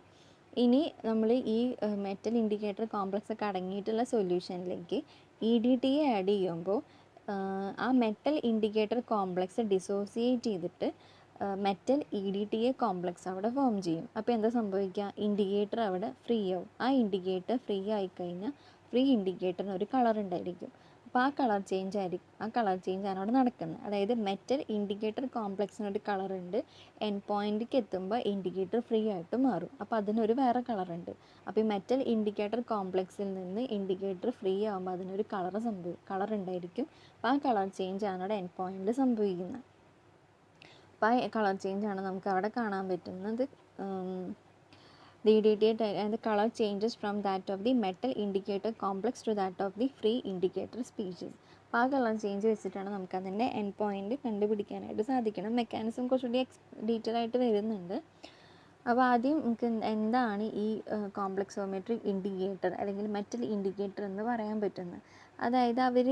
ഇനി നമ്മൾ ഈ മെറ്റൽ ഇൻഡിക്കേറ്റർ കോംപ്ലക്സ് ഒക്കെ അടങ്ങിയിട്ടുള്ള സൊല്യൂഷനിലേക്ക് EDTA ആഡ് ചെയ്യുമ്പോൾ ആ മെറ്റൽ ഇൻഡിക്കേറ്റർ കോംപ്ലക്സ് ഡിസോസിയേറ്റ് ചെയ്തിട്ട് മെറ്റൽ EDTA കോംപ്ലക്സ് അവിടെ ഫോം ചെയ്യും. അപ്പോൾ എന്താ സംഭവിക്കുക? ഇൻഡിക്കേറ്റർ അവിടെ ഫ്രീ ആവും. ആ ഇൻഡിക്കേറ്റർ ഫ്രീ ആയിക്കഴിഞ്ഞാൽ ഫ്രീ ഇൻഡിക്കേറ്ററിന് ഒരു കളർ ഉണ്ടായിരിക്കും. അപ്പോൾ ആ കളർ ചേഞ്ച് ആണ് അവിടെ നടക്കുന്നത്. അതായത് മെറ്റൽ ഇൻഡിക്കേറ്റർ കോംപ്ലക്സിന് ഒരു കളറുണ്ട്, എൻഡ് പോയിന്റിലേക്ക് എത്തുമ്പോൾ ഇൻഡിക്കേറ്റർ ഫ്രീ ആയിട്ട് മാറും. അപ്പോൾ അതിനൊരു വേറെ കളറുണ്ട്. അപ്പോൾ ഈ മെറ്റൽ ഇൻഡിക്കേറ്റർ കോംപ്ലക്സിൽ നിന്ന് ഇൻഡിക്കേറ്റർ ഫ്രീ ആകുമ്പോൾ അതിനൊരു കളർ ഉണ്ടായിരിക്കും. അപ്പോൾ ആ കളർ ചേഞ്ച് ആണ് അവിടെ എൻഡ് പോയിന്റിൽ സംഭവിക്കുന്നത്. അപ്പോൾ ആ കളർ ചേഞ്ച് ആണ് നമുക്ക് അവിടെ കാണാൻ പറ്റുന്നത്. The EDTA and the color changes from that of the metal indicator complex to that of the free indicator species. അപ്പോൾ ആ കളർ ചേഞ്ച് വെച്ചിട്ടാണ് നമുക്ക് അതിൻ്റെ എൻഡ് പോയിൻ്റ് കണ്ടുപിടിക്കാനായിട്ട് സാധിക്കണം. മെക്കാനിസം കുറച്ചുകൂടി ഡീറ്റെയിൽ ആയിട്ട് വരുന്നുണ്ട്. അപ്പോൾ ആദ്യം നമുക്ക് എന്താണ് ഈ കോംപ്ലക്സോമെട്രിക് ഇൻഡിക്കേറ്റർ അല്ലെങ്കിൽ മെറ്റൽ ഇൻഡിക്കേറ്റർ എന്ന് പറയാൻ പറ്റുന്നത്? അതായത് അവർ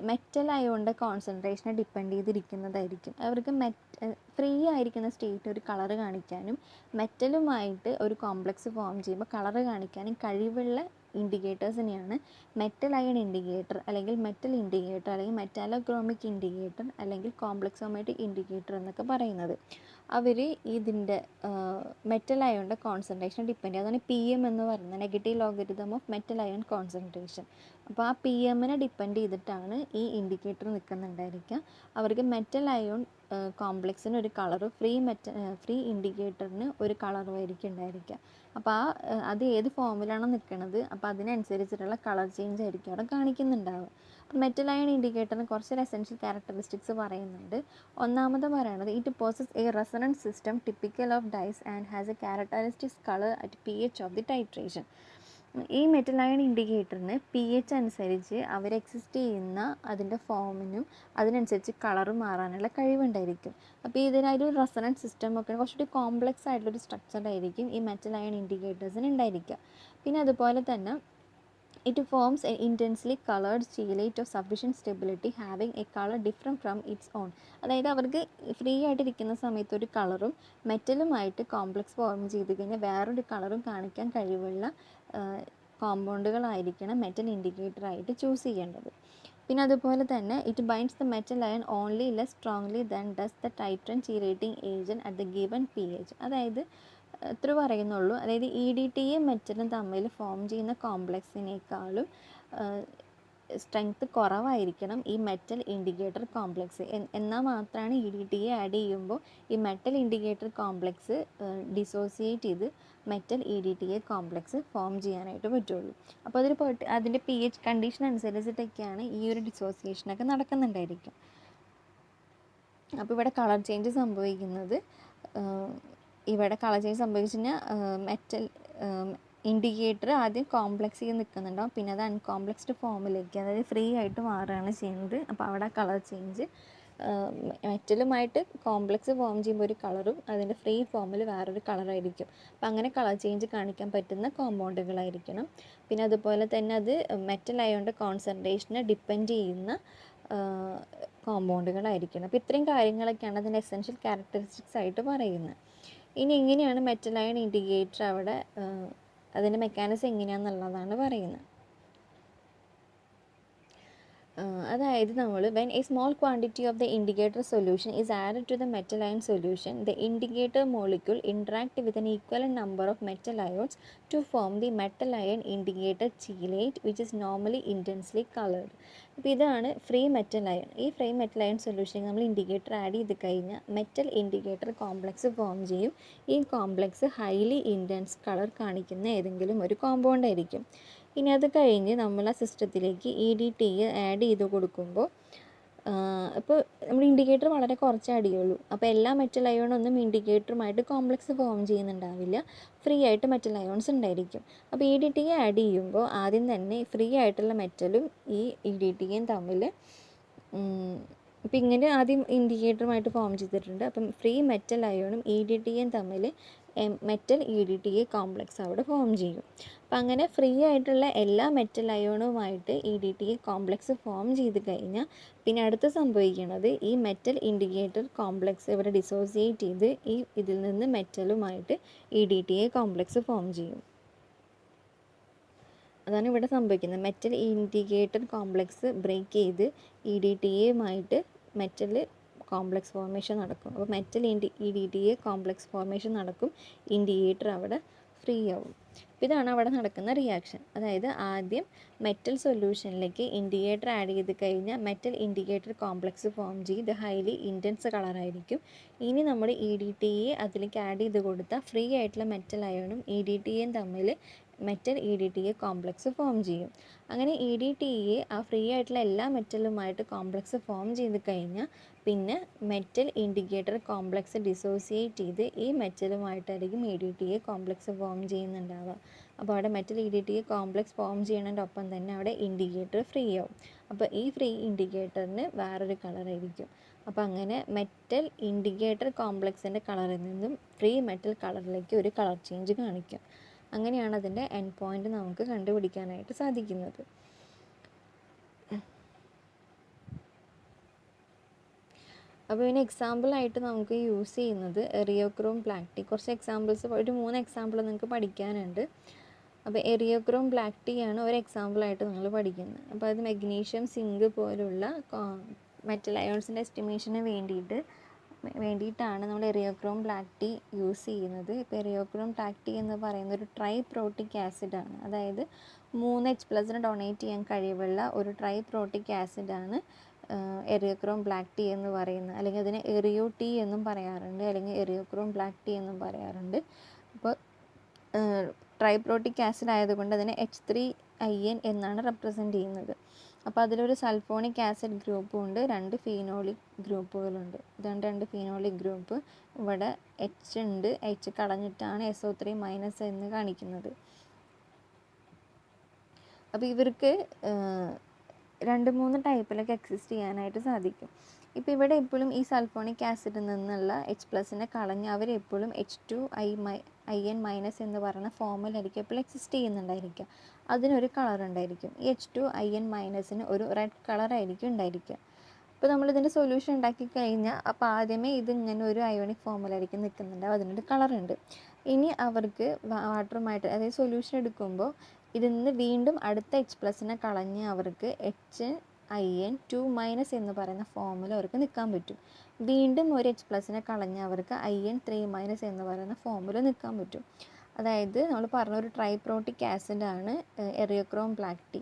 മെറ്റൽ അയോണിൻ്റെ കോൺസെൻട്രേഷനെ ഡിപ്പെൻഡ് ചെയ്തിരിക്കുന്നതായിരിക്കും. അവർക്ക് ഫ്രീ ആയിരിക്കുന്ന സ്റ്റേറ്റ് ഒരു കളറ് കാണിക്കാനും മെറ്റലുമായിട്ട് ഒരു കോംപ്ലക്സ് ഫോം ചെയ്യുമ്പോൾ കളറ് കാണിക്കാനും കഴിവുള്ള ഇൻഡിക്കേറ്റേഴ്സിനെയാണ് മെറ്റൽ അയൺ ഇൻഡിക്കേറ്റർ അല്ലെങ്കിൽ മെറ്റൽ ഇൻഡിക്കേറ്റർ അല്ലെങ്കിൽ മെറ്റാലോക്രോമിക് ഇൻഡിക്കേറ്റർ അല്ലെങ്കിൽ കോംപ്ലക്സോമെട്രിക് ഇൻഡിക്കേറ്റർ എന്നൊക്കെ പറയുന്നത്. അവർ ഇതിൻ്റെ മെറ്റൽ അയോണിൻ്റെ കോൺസെൻട്രേഷൻ ഡിപ്പെൻഡ് ചെയ്യും. അതാണ് PM എന്ന് പറയുന്നത്, negative logarithm of metal ion concentration. അപ്പോൾ ആ PMനെ ഡിപ്പെൻഡ് ചെയ്തിട്ടാണ് ഈ ഇൻഡിക്കേറ്റർ നിൽക്കുന്നുണ്ടായിരിക്കുക. അവർക്ക് മെറ്റൽ അയോൺ കോംപ്ലക്സിന് ഒരു കളറും ഫ്രീ ഇൻഡിക്കേറ്ററിന് ഒരു കളറും ആയിരിക്കും ഉണ്ടായിരിക്കുക. അപ്പോൾ അത് ഏത് ഫോമിലാണോ നിൽക്കുന്നത് അപ്പോൾ അതിനനുസരിച്ചിട്ടുള്ള കളർ ചേഞ്ച് ആയിരിക്കും അവിടെ കാണിക്കുന്നുണ്ടാവുക. അപ്പോൾ മെറ്റൽ അയോൺ ഇൻഡിക്കേറ്ററിന് കുറച്ച് എസെൻഷ്യൽ ക്യാരക്ടറിസ്റ്റിക്സ് പറയുന്നുണ്ട്. ഒന്നാമത് പറയുന്നത് it possess a resonance system typical of dyes and has a characteristic colour at pH of the titration. ഈ മെറ്റൽ അയോൺ ഇൻഡിക്കേറ്ററിന് pH അനുസരിച്ച് അവർ എക്സിസ്റ്റ് ചെയ്യുന്ന അതിൻ്റെ ഫോമിനും അതിനനുസരിച്ച് കളർ മാറാനുള്ള കഴിവുണ്ടായിരിക്കും. അപ്പോൾ ഇതിനൊരു റെസണൻസ് സിസ്റ്റം ഒക്കെ കുറച്ചുകൂടി കോംപ്ലക്സ് ആയിട്ടുള്ളൊരു സ്ട്രക്ചറായിരിക്കും ഈ മെറ്റൽ അയോൺ ഇൻഡിക്കേറ്റേഴ്സിന് ഉണ്ടായിരിക്കുക. പിന്നെ അതുപോലെ തന്നെ it forms an intensely colored chelate of sufficient stability having a color different from its own. അതായത് അവർക്ക് ഫ്രീ ആയിട്ടിരിക്കുന്ന സമയത്ത് ഒരു കളറും മെറ്റലുമായിട്ട് കോംപ്ലക്സ് ഫോം ചെയ്ത് കഴിഞ്ഞാൽ വേറൊരു കളറും കാണിക്കാൻ കഴിവുള്ള കോമ്പൗണ്ടുകളായിരിക്കണം മെറ്റൽ ഇൻഡിക്കേറ്ററായിട്ട് ചൂസ് ചെയ്യേണ്ടത്. പിന്നെ അതുപോലെ തന്നെ it binds the metal ion only less strongly than does the titrant chelating agent at the given pH. അതായത് എത്ര പറയുന്നുള്ളൂ, അതായത് EDTയും മെറ്റലും തമ്മിൽ ഫോം ചെയ്യുന്ന കോംപ്ലക്സിനേക്കാളും സ്ട്രെങ്ത്ത് കുറവായിരിക്കണം ഈ മെറ്റൽ ഇൻഡിക്കേറ്റർ കോംപ്ലക്സ്. എന്നാൽ മാത്രമാണ് EDTA ആഡ് ചെയ്യുമ്പോൾ ഈ മെറ്റൽ ഇൻഡിക്കേറ്റർ കോംപ്ലക്സ് ഡിസോസിയേറ്റ് ചെയ്ത് മെറ്റൽ EDTA കോംപ്ലക്സ് ഫോം ചെയ്യാനായിട്ട് പറ്റുള്ളൂ. അപ്പോൾ അതിൻ്റെ pH കണ്ടീഷൻ അനുസരിച്ചിട്ടൊക്കെയാണ് ഈ ഒരു ഡിസോസിയേഷനൊക്കെ നടക്കുന്നുണ്ടായിരിക്കും. അപ്പോൾ ഇവിടെ കളർ ചേഞ്ച് സംഭവിക്കുന്നത് മെറ്റൽ ഇൻഡിക്കേറ്റർ ആദ്യം കോംപ്ലക്സ് ചെയ്ത് നിൽക്കുന്നുണ്ടാവും, പിന്നെ അത് അൺകോംപ്ലക്സ്ഡ് ഫോമിലേക്ക് അതായത് ഫ്രീ ആയിട്ട് മാറുകയാണ് ചെയ്യുന്നത്. അപ്പോൾ അവിടെ കളർ ചേഞ്ച് മെറ്റലുമായിട്ട് കോംപ്ലക്സ് ഫോം ചെയ്യുമ്പോൾ ഒരു കളറും അതിൻ്റെ ഫ്രീ ഫോമിൽ വേറൊരു കളറായിരിക്കും. അപ്പോൾ അങ്ങനെ കളർ ചേഞ്ച് കാണിക്കാൻ പറ്റുന്ന കോമ്പൗണ്ടുകളായിരിക്കണം. പിന്നെ അതുപോലെ തന്നെ അത് മെറ്റൽ അയോണിൻ്റെ കോൺസെൻട്രേഷനെ ഡിപ്പെൻഡ് ചെയ്യുന്ന കോമ്പൗണ്ടുകളായിരിക്കണം. അപ്പോൾ ഇത്രയും കാര്യങ്ങളൊക്കെയാണ് അതിൻ്റെ എസെൻഷ്യൽ ക്യാരക്ടറിസ്റ്റിക്സ് ആയിട്ട് പറയുന്നത്. ഇനി എങ്ങനെയാണ് മെറ്റൽ അയോൺ ഇൻഡിക്കേറ്റർ അവിടെ അതിൻ്റെ മെക്കാനിസം എങ്ങനെയാണെന്നുള്ളതാണ് പറയുന്നത്. അതായത് നമ്മൾ when a small quantity of the indicator solution is added to the metal ion solution, the indicator molecule interact with an equivalent number of metal ions to form the metal ion indicator chelate which is normally intensely colored. അപ്പോൾ ഇതാണ് free metal iron. ഈ free metal iron solution നമ്മൾ indicator add ചെയ്ത് കഴിഞ്ഞാൽ metal indicator complex form ചെയ്യും. ഈ complex highly intense colour കാണിക്കുന്ന ഏതെങ്കിലും ഒരു കോമ്പൗണ്ട് ആയിരിക്കും. ഇനി അത് കഴിഞ്ഞ് നമ്മൾ ആ സിസ്റ്റത്തിലേക്ക് EDTA ആഡ് ചെയ്ത് കൊടുക്കുമ്പോൾ ഇപ്പോൾ നമ്മൾ ഇൻഡിക്കേറ്റർ വളരെ കുറച്ച് ആഡ് ചെയ്യുള്ളൂ. അപ്പോൾ എല്ലാ മെറ്റൽ അയോണൊന്നും ഇൻഡിക്കേറ്ററുമായിട്ട് കോംപ്ലക്സ് ഫോം ചെയ്യുന്നുണ്ടാവില്ല, ഫ്രീ ആയിട്ട് മെറ്റൽ അയോൺസ് ഉണ്ടായിരിക്കും. അപ്പോൾ EDTA ആഡ് ചെയ്യുമ്പോൾ ആദ്യം തന്നെ ഫ്രീ ആയിട്ടുള്ള മെറ്റലും ഈ EDTയും തമ്മിൽ ഇപ്പോൾ ഇങ്ങനെ ആദ്യം ഇൻഡിക്കേറ്ററുമായിട്ട് ഫോം ചെയ്തിട്ടുണ്ട്. അപ്പം ഫ്രീ മെറ്റൽ അയോണും EDTയും തമ്മിൽ മെറ്റൽ EDTA കോംപ്ലക്സ് അവിടെ ഫോം ചെയ്യും. അപ്പം അങ്ങനെ ഫ്രീ ആയിട്ടുള്ള എല്ലാ മെറ്റൽ അയോണുമായിട്ട് EDTA കോംപ്ലക്സ് ഫോം ചെയ്ത് കഴിഞ്ഞാൽ പിന്നെ അടുത്ത് സംഭവിക്കുന്നത് ഈ മെറ്റൽ ഇൻഡിക്കേറ്റർ കോംപ്ലക്സ് ഇവിടെ ഡിസോസിയേറ്റ് ചെയ്ത് ഇതിൽ നിന്ന് മെറ്റലുമായിട്ട് EDTA കോംപ്ലക്സ് ഫോം ചെയ്യും. അതാണ് ഇവിടെ സംഭവിക്കുന്നത്. മെറ്റൽ ഇൻഡിക്കേറ്റർ കോംപ്ലക്സ് ബ്രേക്ക് ചെയ്ത് EDTയുമായിട്ട് മെറ്റൽ കോംപ്ലക്സ് ഫോർമേഷൻ നടക്കും. അപ്പോൾ മെറ്റൽ EDTA കോംപ്ലക്സ് ഫോർമേഷൻ നടക്കും, ഇൻഡിക്കേറ്റർ അവിടെ ഫ്രീ ആവും. ഇതാണ് അവിടെ നടക്കുന്ന റിയാക്ഷൻ. അതായത് ആദ്യം മെറ്റൽ സൊല്യൂഷനിലേക്ക് ഇൻഡിക്കേറ്റർ ആഡ് ചെയ്ത് കഴിഞ്ഞാൽ മെറ്റൽ ഇൻഡിക്കേറ്റർ കോംപ്ലക്സ് ഫോം ചെയ്ത് ഹൈലി ഇൻറ്റൻസ് കളറായിരിക്കും. ഇനി നമ്മൾ EDTA അതിലേക്ക് ആഡ് ചെയ്ത് കൊടുത്താൽ ഫ്രീ ആയിട്ടുള്ള മെറ്റൽ അയോണും EDTയും തമ്മിൽ മെറ്റൽ EDTA കോംപ്ലക്സ് ഫോം ചെയ്യും. അങ്ങനെ EDTA ആ ഫ്രീ ആയിട്ടുള്ള എല്ലാ മെറ്റലുമായിട്ട് കോംപ്ലക്സ് ഫോം ചെയ്ത് കഴിഞ്ഞാൽ പിന്നെ മെറ്റൽ ഇൻഡിക്കേറ്റർ കോംപ്ലക്സ് ഡിസോസിയേറ്റ് ചെയ്ത് ഈ മെറ്റലുമായിട്ടായിരിക്കും EDTA കോംപ്ലക്സ് ഫോം ചെയ്യുന്നുണ്ടാവുക. അപ്പോൾ അവിടെ മെറ്റൽ EDTA കോംപ്ലക്സ് ഫോം ചെയ്യുന്നതിൻ്റെ ഒപ്പം തന്നെ അവിടെ ഇൻഡിക്കേറ്റർ ഫ്രീ ആവും. അപ്പോൾ ഈ ഫ്രീ ഇൻഡിക്കേറ്ററിന് വേറൊരു കളറായിരിക്കും. അപ്പോൾ അങ്ങനെ മെറ്റൽ ഇൻഡിക്കേറ്റർ കോംപ്ലക്സിൻ്റെ കളറിൽ നിന്നും ഫ്രീ മെറ്റൽ കളറിലേക്ക് ഒരു കളർ ചേഞ്ച് കാണിക്കും. അങ്ങനെയാണ് അതിൻ്റെ എൻഡ് പോയിൻ്റ് നമുക്ക് കണ്ടുപിടിക്കാനായിട്ട് സാധിക്കുന്നത്. അപ്പോൾ ഇതിന് എക്സാമ്പിളായിട്ട് നമുക്ക് യൂസ് ചെയ്യുന്നത് എറിയോക്രോം ബ്ലാക്ക് ടീ. കുറച്ച് എക്സാമ്പിൾസ്, ഒരു 3 എക്സാമ്പിൾ നിങ്ങൾക്ക് പഠിക്കാനുണ്ട്. അപ്പോൾ എറിയോക്രോം ബ്ലാക്ക് ടീ ആണ് ഒരു എക്സാമ്പിളായിട്ട് നിങ്ങൾ പഠിക്കുന്നത്. അപ്പോൾ അത് മെഗ്നീഷ്യം, സിങ്ക് പോലുള്ള മെറ്റൽ അയോൺസിൻ്റെ എസ്റ്റിമേഷന് വേണ്ടിയിട്ട് വേണ്ടിയിട്ടാണ് നമ്മൾ എറിയോക്രോം ബ്ലാക്ക് ടീ യൂസ് ചെയ്യുന്നത്. ഇപ്പോൾ എറിയോക്രോം ബ്ലാക്ക് ടീ എന്ന് പറയുന്ന ഒരു ട്രൈപ്രോട്ടിക് ആസിഡാണ്. അതായത് 3H+ ഡൊണേറ്റ് ചെയ്യാൻ കഴിവുള്ള ഒരു ട്രൈപ്രോട്ടിക് ആസിഡാണ് എറിയോക്രോം ബ്ലാക്ക് ടീ എന്ന് പറയുന്നത്. അല്ലെങ്കിൽ അതിനെ എറിയോ ടീ എന്നും പറയാറുണ്ട്, അല്ലെങ്കിൽ എറിയോക്രോം ബ്ലാക്ക് ടീ എന്നും പറയാറുണ്ട്. അപ്പോൾ ട്രൈപ്രോട്ടിക് ആസിഡ് ആയതുകൊണ്ട് അതിനെ H3IN എന്നാണ് റെപ്രസെൻ്റ് ചെയ്യുന്നത്. അപ്പോൾ അതിലൊരു സൾഫോണിക് ആസിഡ് ഗ്രൂപ്പും ഉണ്ട്, 2 ഫീനോളിക് ഗ്രൂപ്പുകളുണ്ട്. ഇതാണ് 2 ഫീനോളിക് ഗ്രൂപ്പ്. ഇവിടെ H ഉണ്ട്, H കളഞ്ഞിട്ടാണ് SO3- എന്ന് കാണിക്കുന്നത്. അപ്പോൾ ഇവർക്ക് 2-3 ടൈപ്പിലൊക്കെ എക്സിസ്റ്റ് ചെയ്യാനായിട്ട് സാധിക്കും. ഇപ്പോൾ ഇവിടെ എപ്പോഴും ഈ സൾഫോണിക് ആസിഡിൽ നിന്നുള്ള H+ കളഞ്ഞ് അവരെപ്പോഴും H2IN- എന്ന് പറയുന്ന ഫോമിലായിരിക്കും എപ്പോഴും എക്സിസ്റ്റ് ചെയ്യുന്നുണ്ടായിരിക്കുക. അതിനൊരു കളർ ഉണ്ടായിരിക്കും. ഈ H2IN- ഒരു റെഡ് കളറായിരിക്കും ഉണ്ടായിരിക്കുക. അപ്പോൾ നമ്മളിതിൻ്റെ സൊല്യൂഷൻ ഉണ്ടാക്കി കഴിഞ്ഞാൽ അപ്പോൾ ആദ്യമേ ഇതിങ്ങനെ ഒരു അയോണിക് ഫോമിലായിരിക്കും നിൽക്കുന്നുണ്ടാവും, അതിനൊരു കളറുണ്ട്. ഇനി അവർക്ക് വാട്ടറുമായിട്ട്, അതായത് സൊല്യൂഷൻ എടുക്കുമ്പോൾ ഇതിൽ നിന്ന് വീണ്ടും അടുത്ത H+ കളഞ്ഞ് അവർക്ക് HIN2- എന്ന് പറയുന്ന ഫോമിൽ അവർക്ക് നിൽക്കാൻ പറ്റും. വീണ്ടും ഒരു H+ കളഞ്ഞ് അവർക്ക് IN3- എന്ന് പറയുന്ന ഫോമിൽ നിൽക്കാൻ പറ്റും. അതായത് നമ്മൾ പറഞ്ഞ ഒരു ട്രൈപ്രോട്ടിക് ആസിഡാണ് എറിയോക്രോം ബ്ലാക്ക് ടീ,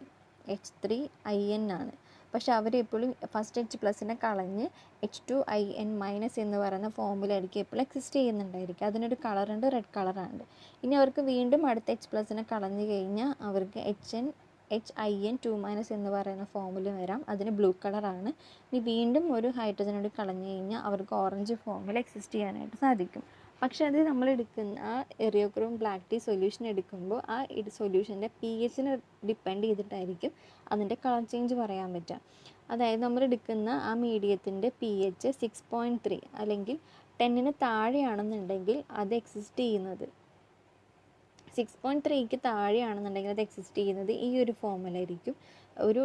H3IN ആണ്. പക്ഷെ അവരെപ്പോഴും ഫസ്റ്റ് H+ കളഞ്ഞ് H2IN- എന്ന് പറയുന്ന ഫോമിലായിരിക്കും എപ്പോഴും എക്സിസ്റ്റ് ചെയ്യുന്നുണ്ടായിരിക്കും. അതിനൊരു കളറുണ്ട്, റെഡ് കളറാണ്. ഇനി അവർക്ക് വീണ്ടും അടുത്ത H+ കളഞ്ഞു കഴിഞ്ഞാൽ അവർക്ക് HIN2- എന്ന് പറയുന്ന ഫോമിൽ വരാം, അതിന് ബ്ലൂ കളറാണ്. ഇനി വീണ്ടും ഒരു ഹൈഡ്രജനോട് കളഞ്ഞു കഴിഞ്ഞാൽ അവർക്ക് ഓറഞ്ച് ഫോമിൽ എക്സിസ്റ്റ് ചെയ്യാനായിട്ട് സാധിക്കും. പക്ഷെ അത് നമ്മൾ എടുക്കുന്ന ആ എറിയോക്രോം ബ്ലാക്ക് ടീ സൊല്യൂഷൻ എടുക്കുമ്പോൾ ആ സൊല്യൂഷൻ്റെ pH ഡിപ്പെൻഡ് ചെയ്തിട്ടായിരിക്കും അതിൻ്റെ കളർ ചേഞ്ച് പറയാൻ പറ്റുക. അതായത് നമ്മൾ എടുക്കുന്ന ആ മീഡിയത്തിൻ്റെ pH 6.3 അല്ലെങ്കിൽ 10 താഴെയാണെന്നുണ്ടെങ്കിൽ അത് എക്സിസ്റ്റ് ചെയ്യുന്നത് 6.3ക്ക് താഴെയാണെന്നുണ്ടെങ്കിൽ അത് എക്സിസ്റ്റ് ചെയ്യുന്നത് ഈ ഒരു ഫോമിലായിരിക്കും. ഒരു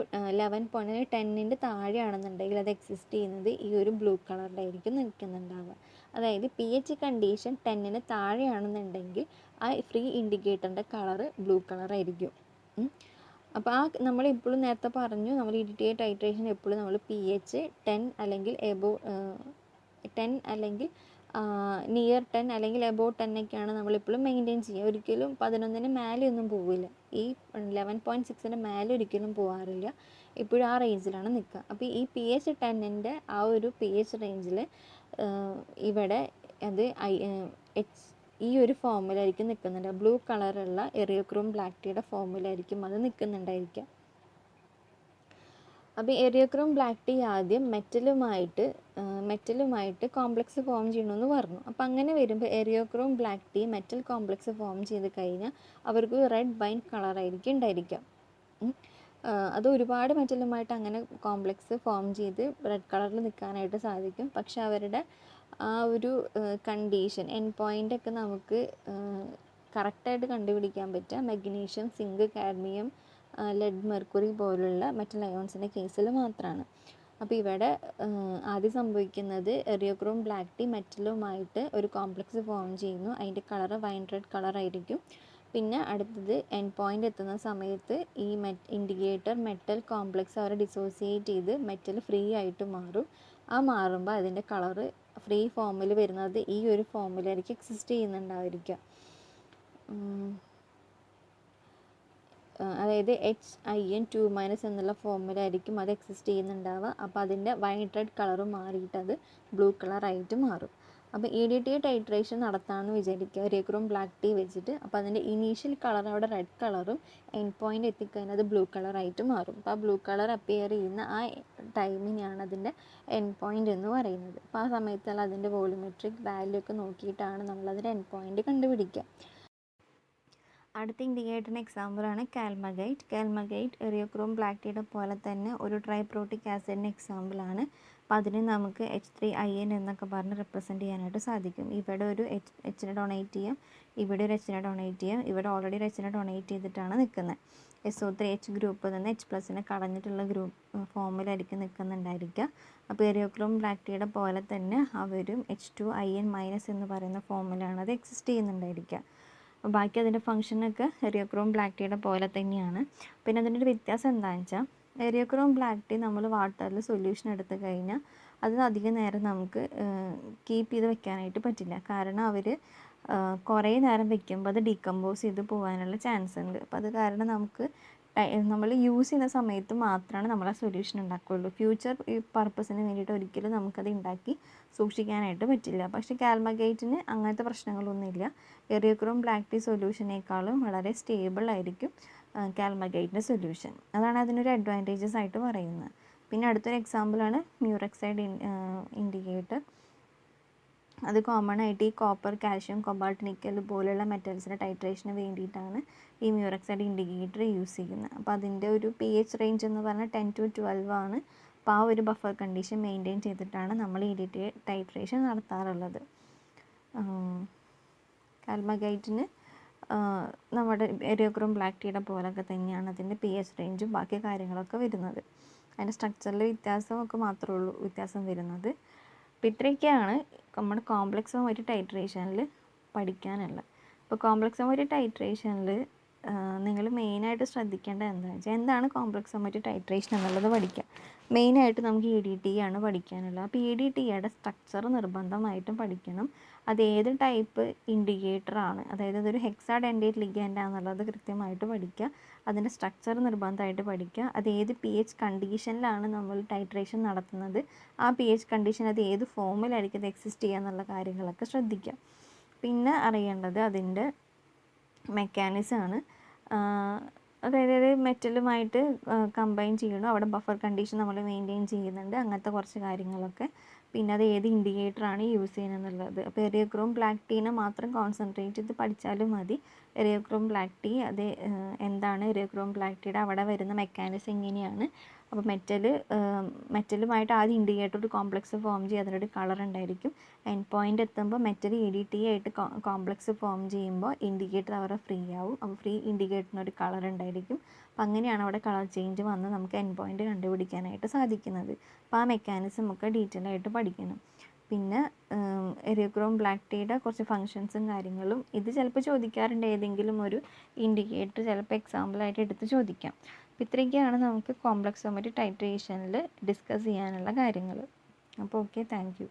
10 താഴെയാണെന്നുണ്ടെങ്കിൽ അത് എക്സിസ്റ്റ് ചെയ്യുന്നത് ഈ ഒരു ബ്ലൂ കളറിലായിരിക്കും നിൽക്കുന്നുണ്ടാവുക. അതായത് pH കണ്ടീഷൻ 10 താഴെയാണെന്നുണ്ടെങ്കിൽ ആ ഫ്രീ ഇൻഡിക്കേറ്ററിൻ്റെ കളറ് ബ്ലൂ കളറായിരിക്കും. അപ്പോൾ ആ നമ്മളെപ്പോഴും നേരത്തെ പറഞ്ഞു, നമ്മൾ EDTA ടൈട്രേഷൻ എപ്പോഴും നമ്മൾ pH 10 അല്ലെങ്കിൽ എബോവ് 10 അല്ലെങ്കിൽ നിയർ 10 അല്ലെങ്കിൽ എബോവ് 10 നമ്മളെപ്പോഴും മെയിൻറ്റെയിൻ ചെയ്യുക. ഒരിക്കലും 11 മേലെയൊന്നും പോവില്ല. ഈ 11.6 മേലെ ഒരിക്കലും പോകാറില്ല, എപ്പോഴും ആ റേഞ്ചിലാണ് നിൽക്കുക. അപ്പോൾ ഈ pH 10 ആ ഒരു pH റേഞ്ചിൽ ഇവിടെ അത് ഈ ഒരു ഫോമിലായിരിക്കും നിൽക്കുന്നുണ്ട്. ബ്ലൂ കളറുള്ള എറിയോക്രോം ബ്ലാക്ക് ടീയുടെ ഫോമിലായിരിക്കും അത് നിൽക്കുന്നുണ്ടായിരിക്കുക. അപ്പോൾ എറിയോക്രോം ബ്ലാക്ക് ടീ ആദ്യം മെറ്റലുമായിട്ട് കോംപ്ലക്സ് ഫോം ചെയ്യണമെന്ന് പറഞ്ഞു. അപ്പോൾ അങ്ങനെ വരുമ്പോൾ eriochrome black T metal complex form ചെയ്ത് കഴിഞ്ഞാൽ അവർക്ക് റെഡ് വൈൻ കളറായിരിക്കും ഉണ്ടായിരിക്കുക. അത് ഒരുപാട് മെറ്റലുമായിട്ട് അങ്ങനെ കോംപ്ലക്സ് ഫോം ചെയ്ത് റെഡ് കളറിൽ നിൽക്കാനായിട്ട് സാധിക്കും. പക്ഷെ അവരുടെ ആ ഒരു കണ്ടീഷൻ എൻഡ് പോയിൻ്റൊക്കെ നമുക്ക് കറക്റ്റായിട്ട് കണ്ടുപിടിക്കാൻ പറ്റുക magnesium, zinc, cadmium, lead, mercury പോലുള്ള മെറ്റൽ അയോൺസിൻ്റെ കേസിൽ മാത്രമാണ്. അപ്പോൾ ഇവിടെ ആദ്യം സംഭവിക്കുന്നത് എറിയോക്രോം ബ്ലാക്ക് ടീ മെറ്റലുമായിട്ട് ഒരു കോംപ്ലക്സ് ഫോം ചെയ്യുന്നു. അതിൻ്റെ കളറ് വൈൻ റെഡ് കളറായിരിക്കും. പിന്നെ അടുത്തത് എൻഡ് പോയിൻ്റ് എത്തുന്ന സമയത്ത് ഈ ഇൻഡിക്കേറ്റർ മെറ്റൽ കോംപ്ലക്സ് അവരെ ഡിസോസിയേറ്റ് ചെയ്ത് മെറ്റൽ ഫ്രീ ആയിട്ട് മാറും. ആ മാറുമ്പോൾ അതിൻ്റെ കളറ് ഫ്രീ ഫോമിൽ വരുന്നത് ഈ ഒരു ഫോമിലായിരിക്കും എക്സിസ്റ്റ് ചെയ്യുന്നുണ്ടായിരിക്കുക. അതായത് HIN2- എന്നുള്ള ഫോമിലായിരിക്കും അത് എക്സിസ്റ്റ് ചെയ്യുന്നുണ്ടാവുക. അപ്പോൾ അതിൻ്റെ വൈൻ റെഡ് കളറ് മാറിയിട്ട് അത് ബ്ലൂ കളറായിട്ട് മാറും. അപ്പോൾ EDTA ടൈട്രേഷൻ നടത്താമെന്ന് വിചാരിക്കുക എറിയോക്രോം ബ്ലാക്ക് ടീ വെച്ചിട്ട്. അപ്പോൾ അതിൻ്റെ ഇനീഷ്യൽ കളർ അവിടെ റെഡ് കളറും എൻഡ് പോയിൻ്റ് എത്തിക്കഴിഞ്ഞാൽ അത് ബ്ലൂ കളറായിട്ട് മാറും. അപ്പോൾ ആ ബ്ലൂ കളർ അപ്പിയർ ചെയ്യുന്ന ആ ടൈമിനെയാണ് അതിൻ്റെ എൻഡ് പോയിൻ്റ് എന്ന് പറയുന്നത്. അപ്പോൾ ആ സമയത്തുള്ള അതിൻ്റെ വോളിമെട്രിക് വാല്യൂ ഒക്കെ നോക്കിയിട്ടാണ് നമ്മളതിൻ്റെ എൻഡ് പോയിൻ്റ് കണ്ടുപിടിക്കുക. അടുത്ത ഇൻഡിക്കേറ്ററിന് എക്സാമ്പിളാണ് കാൽമഗൈറ്റ്. കാൽമഗൈറ്റ് എറിയോക്രോം ബ്ലാക്ക് ടീയുടെ പോലെ തന്നെ ഒരു ട്രൈപ്രോട്ടിക് ആസിഡിൻ്റെ എക്സാമ്പിളാണ്. അപ്പോൾ അതിനെ നമുക്ക് H3IN എന്നൊക്കെ പറഞ്ഞ് റെപ്രസെൻറ്റ് ചെയ്യാനായിട്ട് സാധിക്കും. ഇവിടെ ഒരു H ഡൊണേറ്റ് ചെയ്യാം, ഇവിടെ ഒരു H ഡൊണേറ്റ് ചെയ്യാം. ഇവിടെ ഓൾറെഡി ഒരു H ഡൊണേറ്റ് ചെയ്തിട്ടാണ് നിൽക്കുന്നത്. SO3H ഗ്രൂപ്പിൽ നിന്ന് H+ കളഞ്ഞിട്ടുള്ള ഗ്രൂപ്പ് ഫോമിലായിരിക്കും നിൽക്കുന്നുണ്ടായിരിക്കുക. അപ്പോൾ എറിയോക്രോം ബ്ലാക്ക് ടീയുടെ പോലെ തന്നെ അവരും H2IN- എന്ന് പറയുന്ന ഫോമിലാണ് അത് എക്സിസ്റ്റ് ചെയ്യുന്നുണ്ടായിരിക്കുക. ബാക്കി അതിൻ്റെ ഫംഗ്ഷനൊക്കെ എറിയോക്രോം ബ്ലാക്ക് ടീയുടെ പോലെ തന്നെയാണ്. പിന്നെ അതിൻ്റെ ഒരു വ്യത്യാസം എന്താണെന്ന് വെച്ചാൽ എറിയോക്രോം ബ്ലാക്ക് ടീ നമ്മൾ വാട്ടറിൽ സൊല്യൂഷൻ എടുത്തു കഴിഞ്ഞാൽ അത് അധികം നേരം നമുക്ക് കീപ്പ് ചെയ്ത് വെക്കാനായിട്ട് പറ്റില്ല. കാരണം അവർ കുറേ നേരം വെക്കുമ്പോൾ അത് ഡീകമ്പോസ് ചെയ്ത് പോകാനുള്ള ചാൻസ് ഉണ്ട്. അപ്പോൾ അത് കാരണം നമുക്ക് നമ്മൾ യൂസ് ചെയ്യുന്ന സമയത്ത് മാത്രമാണ് നമ്മൾ ആ സൊല്യൂഷൻ ഉണ്ടാക്കുകയുള്ളൂ. ഫ്യൂച്ചർ പർപ്പസിന് വേണ്ടിയിട്ട് ഒരിക്കലും നമുക്കത് ഉണ്ടാക്കി സൂക്ഷിക്കാനായിട്ട് പറ്റില്ല. പക്ഷേ കാൽമഗൈറ്റിന് അങ്ങനത്തെ പ്രശ്നങ്ങളൊന്നുമില്ല. എറിയോക്രോം ബ്ലാക്ക് ടീ സൊല്യൂഷനേക്കാളും വളരെ സ്റ്റേബിൾ ആയിരിക്കും കാൽമഗൈറ്റിൻ്റെ സൊല്യൂഷൻ. അതാണ് അതിനൊരു അഡ്വാൻറ്റേജസ് ആയിട്ട് പറയുന്നത്. പിന്നെ അടുത്തൊരു എക്സാമ്പിളാണ് മ്യൂറക്സൈഡ് ഇൻഡിക്കേറ്റർ. അത് കോമൺ ആയിട്ട് ഈ കോപ്പർ, കാൽഷ്യം, കൊബാൾട്ട്, നിക്കൽ പോലുള്ള മെറ്റൽസിൻ്റെ ടൈട്രേഷന് വേണ്ടിയിട്ടാണ് ഈ മ്യൂറക്സൈഡ് ഇൻഡിക്കേറ്റർ യൂസ് ചെയ്യുന്നത്. അപ്പോൾ അതിൻ്റെ ഒരു pH റേഞ്ച് എന്ന് പറഞ്ഞാൽ 10 to 12 ആണ്. അപ്പോൾ ആ ഒരു ബഫർ കണ്ടീഷൻ മെയിൻറ്റെയിൻ ചെയ്തിട്ടാണ് നമ്മൾ ഈ ടൈട്രേഷൻ നടത്താറുള്ളത്. കാൽമഗൈറ്റിന് നമ്മുടെ എറിയോക്രോം ബ്ലാക്ക് ടീയുടെ പോലൊക്കെ തന്നെയാണ് അതിൻ്റെ pH റേഞ്ചും ബാക്കി കാര്യങ്ങളൊക്കെ വരുന്നത്. അതിൻ്റെ സ്ട്രക്ചറിൽ വ്യത്യാസമൊക്കെ മാത്രമേ ഉള്ളൂ വ്യത്യാസം വരുന്നത്. അപ്പോൾ ഇത്രയൊക്കെയാണ് നമ്മുടെ കോംപ്ലക്സ് ഓമറി ടൈട്രേഷനിൽ പഠിക്കാനുള്ളത്. ഇപ്പോൾ കോംപ്ലക്സ് ഓമറി ടൈട്രേഷനിൽ നിങ്ങൾ മെയിനായിട്ട് ശ്രദ്ധിക്കേണ്ടത് എന്താണെന്ന് വെച്ചാൽ എന്താണ് കോംപ്ലക്സ് ഓമറി ടൈട്രേഷൻ എന്നുള്ളത് പഠിക്കുക. മെയിനായിട്ട് നമുക്ക് EDT ആണ് പഠിക്കാനുള്ളത്. അപ്പോൾ EDTയുടെ സ്ട്രക്ചർ നിർബന്ധമായിട്ടും പഠിക്കണം. അത് ഏത് ടൈപ്പ് ഇൻഡിക്കേറ്ററാണ്, അതായത് അതൊരു ഹെക്സാഡെൻഡേറ്റ് ലിഗാൻഡ് ആണെന്നുള്ളത് കൃത്യമായിട്ട് പഠിക്കുക. അതിൻ്റെ സ്ട്രക്ചർ നിർബന്ധമായിട്ട് പഠിക്കുക. അത് ഏത് pH കണ്ടീഷനിലാണ് നമ്മൾ ടൈട്രേഷൻ നടത്തുന്നത്, ആ pH കണ്ടീഷൻ അത് ഏത് ഫോമിലായിരിക്കും അത് എക്സിസ്റ്റ് ചെയ്യുക എന്നുള്ള കാര്യങ്ങളൊക്കെ ശ്രദ്ധിക്കുക. പിന്നെ അറിയേണ്ടത് അതിൻ്റെ മെക്കാനിസമാണ്. അതായത് മെറ്റലുമായിട്ട് കമ്പൈൻ ചെയ്യണം, അവിടെ ബഫർ കണ്ടീഷൻ നമ്മൾ മെയിൻറ്റെയിൻ ചെയ്യുന്നുണ്ട്, അങ്ങനത്തെ കുറച്ച് കാര്യങ്ങളൊക്കെ. പിന്നെ അത് ഏത് ഇൻഡിക്കേറ്ററാണ് യൂസ് ചെയ്യുന്നത് എന്നുള്ളത്. അപ്പോൾ എറിയോക്രോം ബ്ലാക്ക് ടീനെ മാത്രം കോൺസെൻട്രേറ്റ് ചെയ്ത് പഠിച്ചാലും മതി. എറിയോക്രോം ബ്ലാക്ക് ടീ അത് എന്താണ്, എറിയോക്രോം ബ്ലാക്ക് ടീയുടെ അവിടെ വരുന്ന മെക്കാനിസം എങ്ങനെയാണ്. അപ്പോൾ മെറ്റലുമായിട്ട് ആദ്യം ഇൻഡിക്കേറ്റർ ഒരു കോംപ്ലക്സ് ഫോം ചെയ്യും, അതിനൊരു കളർ ഉണ്ടായിരിക്കും. എൻഡ് പോയിൻ്റ് എത്തുമ്പോൾ മെറ്റൽ EDT ആയിട്ട് കോംപ്ലക്സ് ഫോം ചെയ്യുമ്പോൾ ഇൻഡിക്കേറ്റർ അവിടെ ഫ്രീ ആവും. അപ്പോൾ ഫ്രീ ഇൻഡിക്കേറ്ററിനൊരു കളർ ഉണ്ടായിരിക്കും. അപ്പോൾ അങ്ങനെയാണ് അവിടെ കളർ ചേഞ്ച് വന്ന് നമുക്ക് എൻഡ് പോയിൻ്റ് കണ്ടുപിടിക്കാനായിട്ട് സാധിക്കുന്നത്. അപ്പോൾ ആ മെക്കാനിസം ഒക്കെ ഡീറ്റെയിൽ ആയിട്ട് പഠിക്കണം. പിന്നെ എറിയോക്രോം ബ്ലാക്ക് ടീയുടെ കുറച്ച് ഫങ്ഷൻസും കാര്യങ്ങളും ഇത് ചിലപ്പോൾ ചോദിക്കാറുണ്ട്. ഏതെങ്കിലും ഒരു ഇൻഡിക്കേറ്റർ ചിലപ്പോൾ എക്സാമ്പിളായിട്ട് എടുത്ത് ചോദിക്കാം. അപ്പോൾ ഇത്രയൊക്കെയാണ് നമുക്ക് കോംപ്ലക്സ് ഓമറി ടൈട്രേഷനിൽ ഡിസ്കസ് ചെയ്യാനുള്ള കാര്യങ്ങൾ. അപ്പോൾ ഓക്കെ, താങ്ക് യു.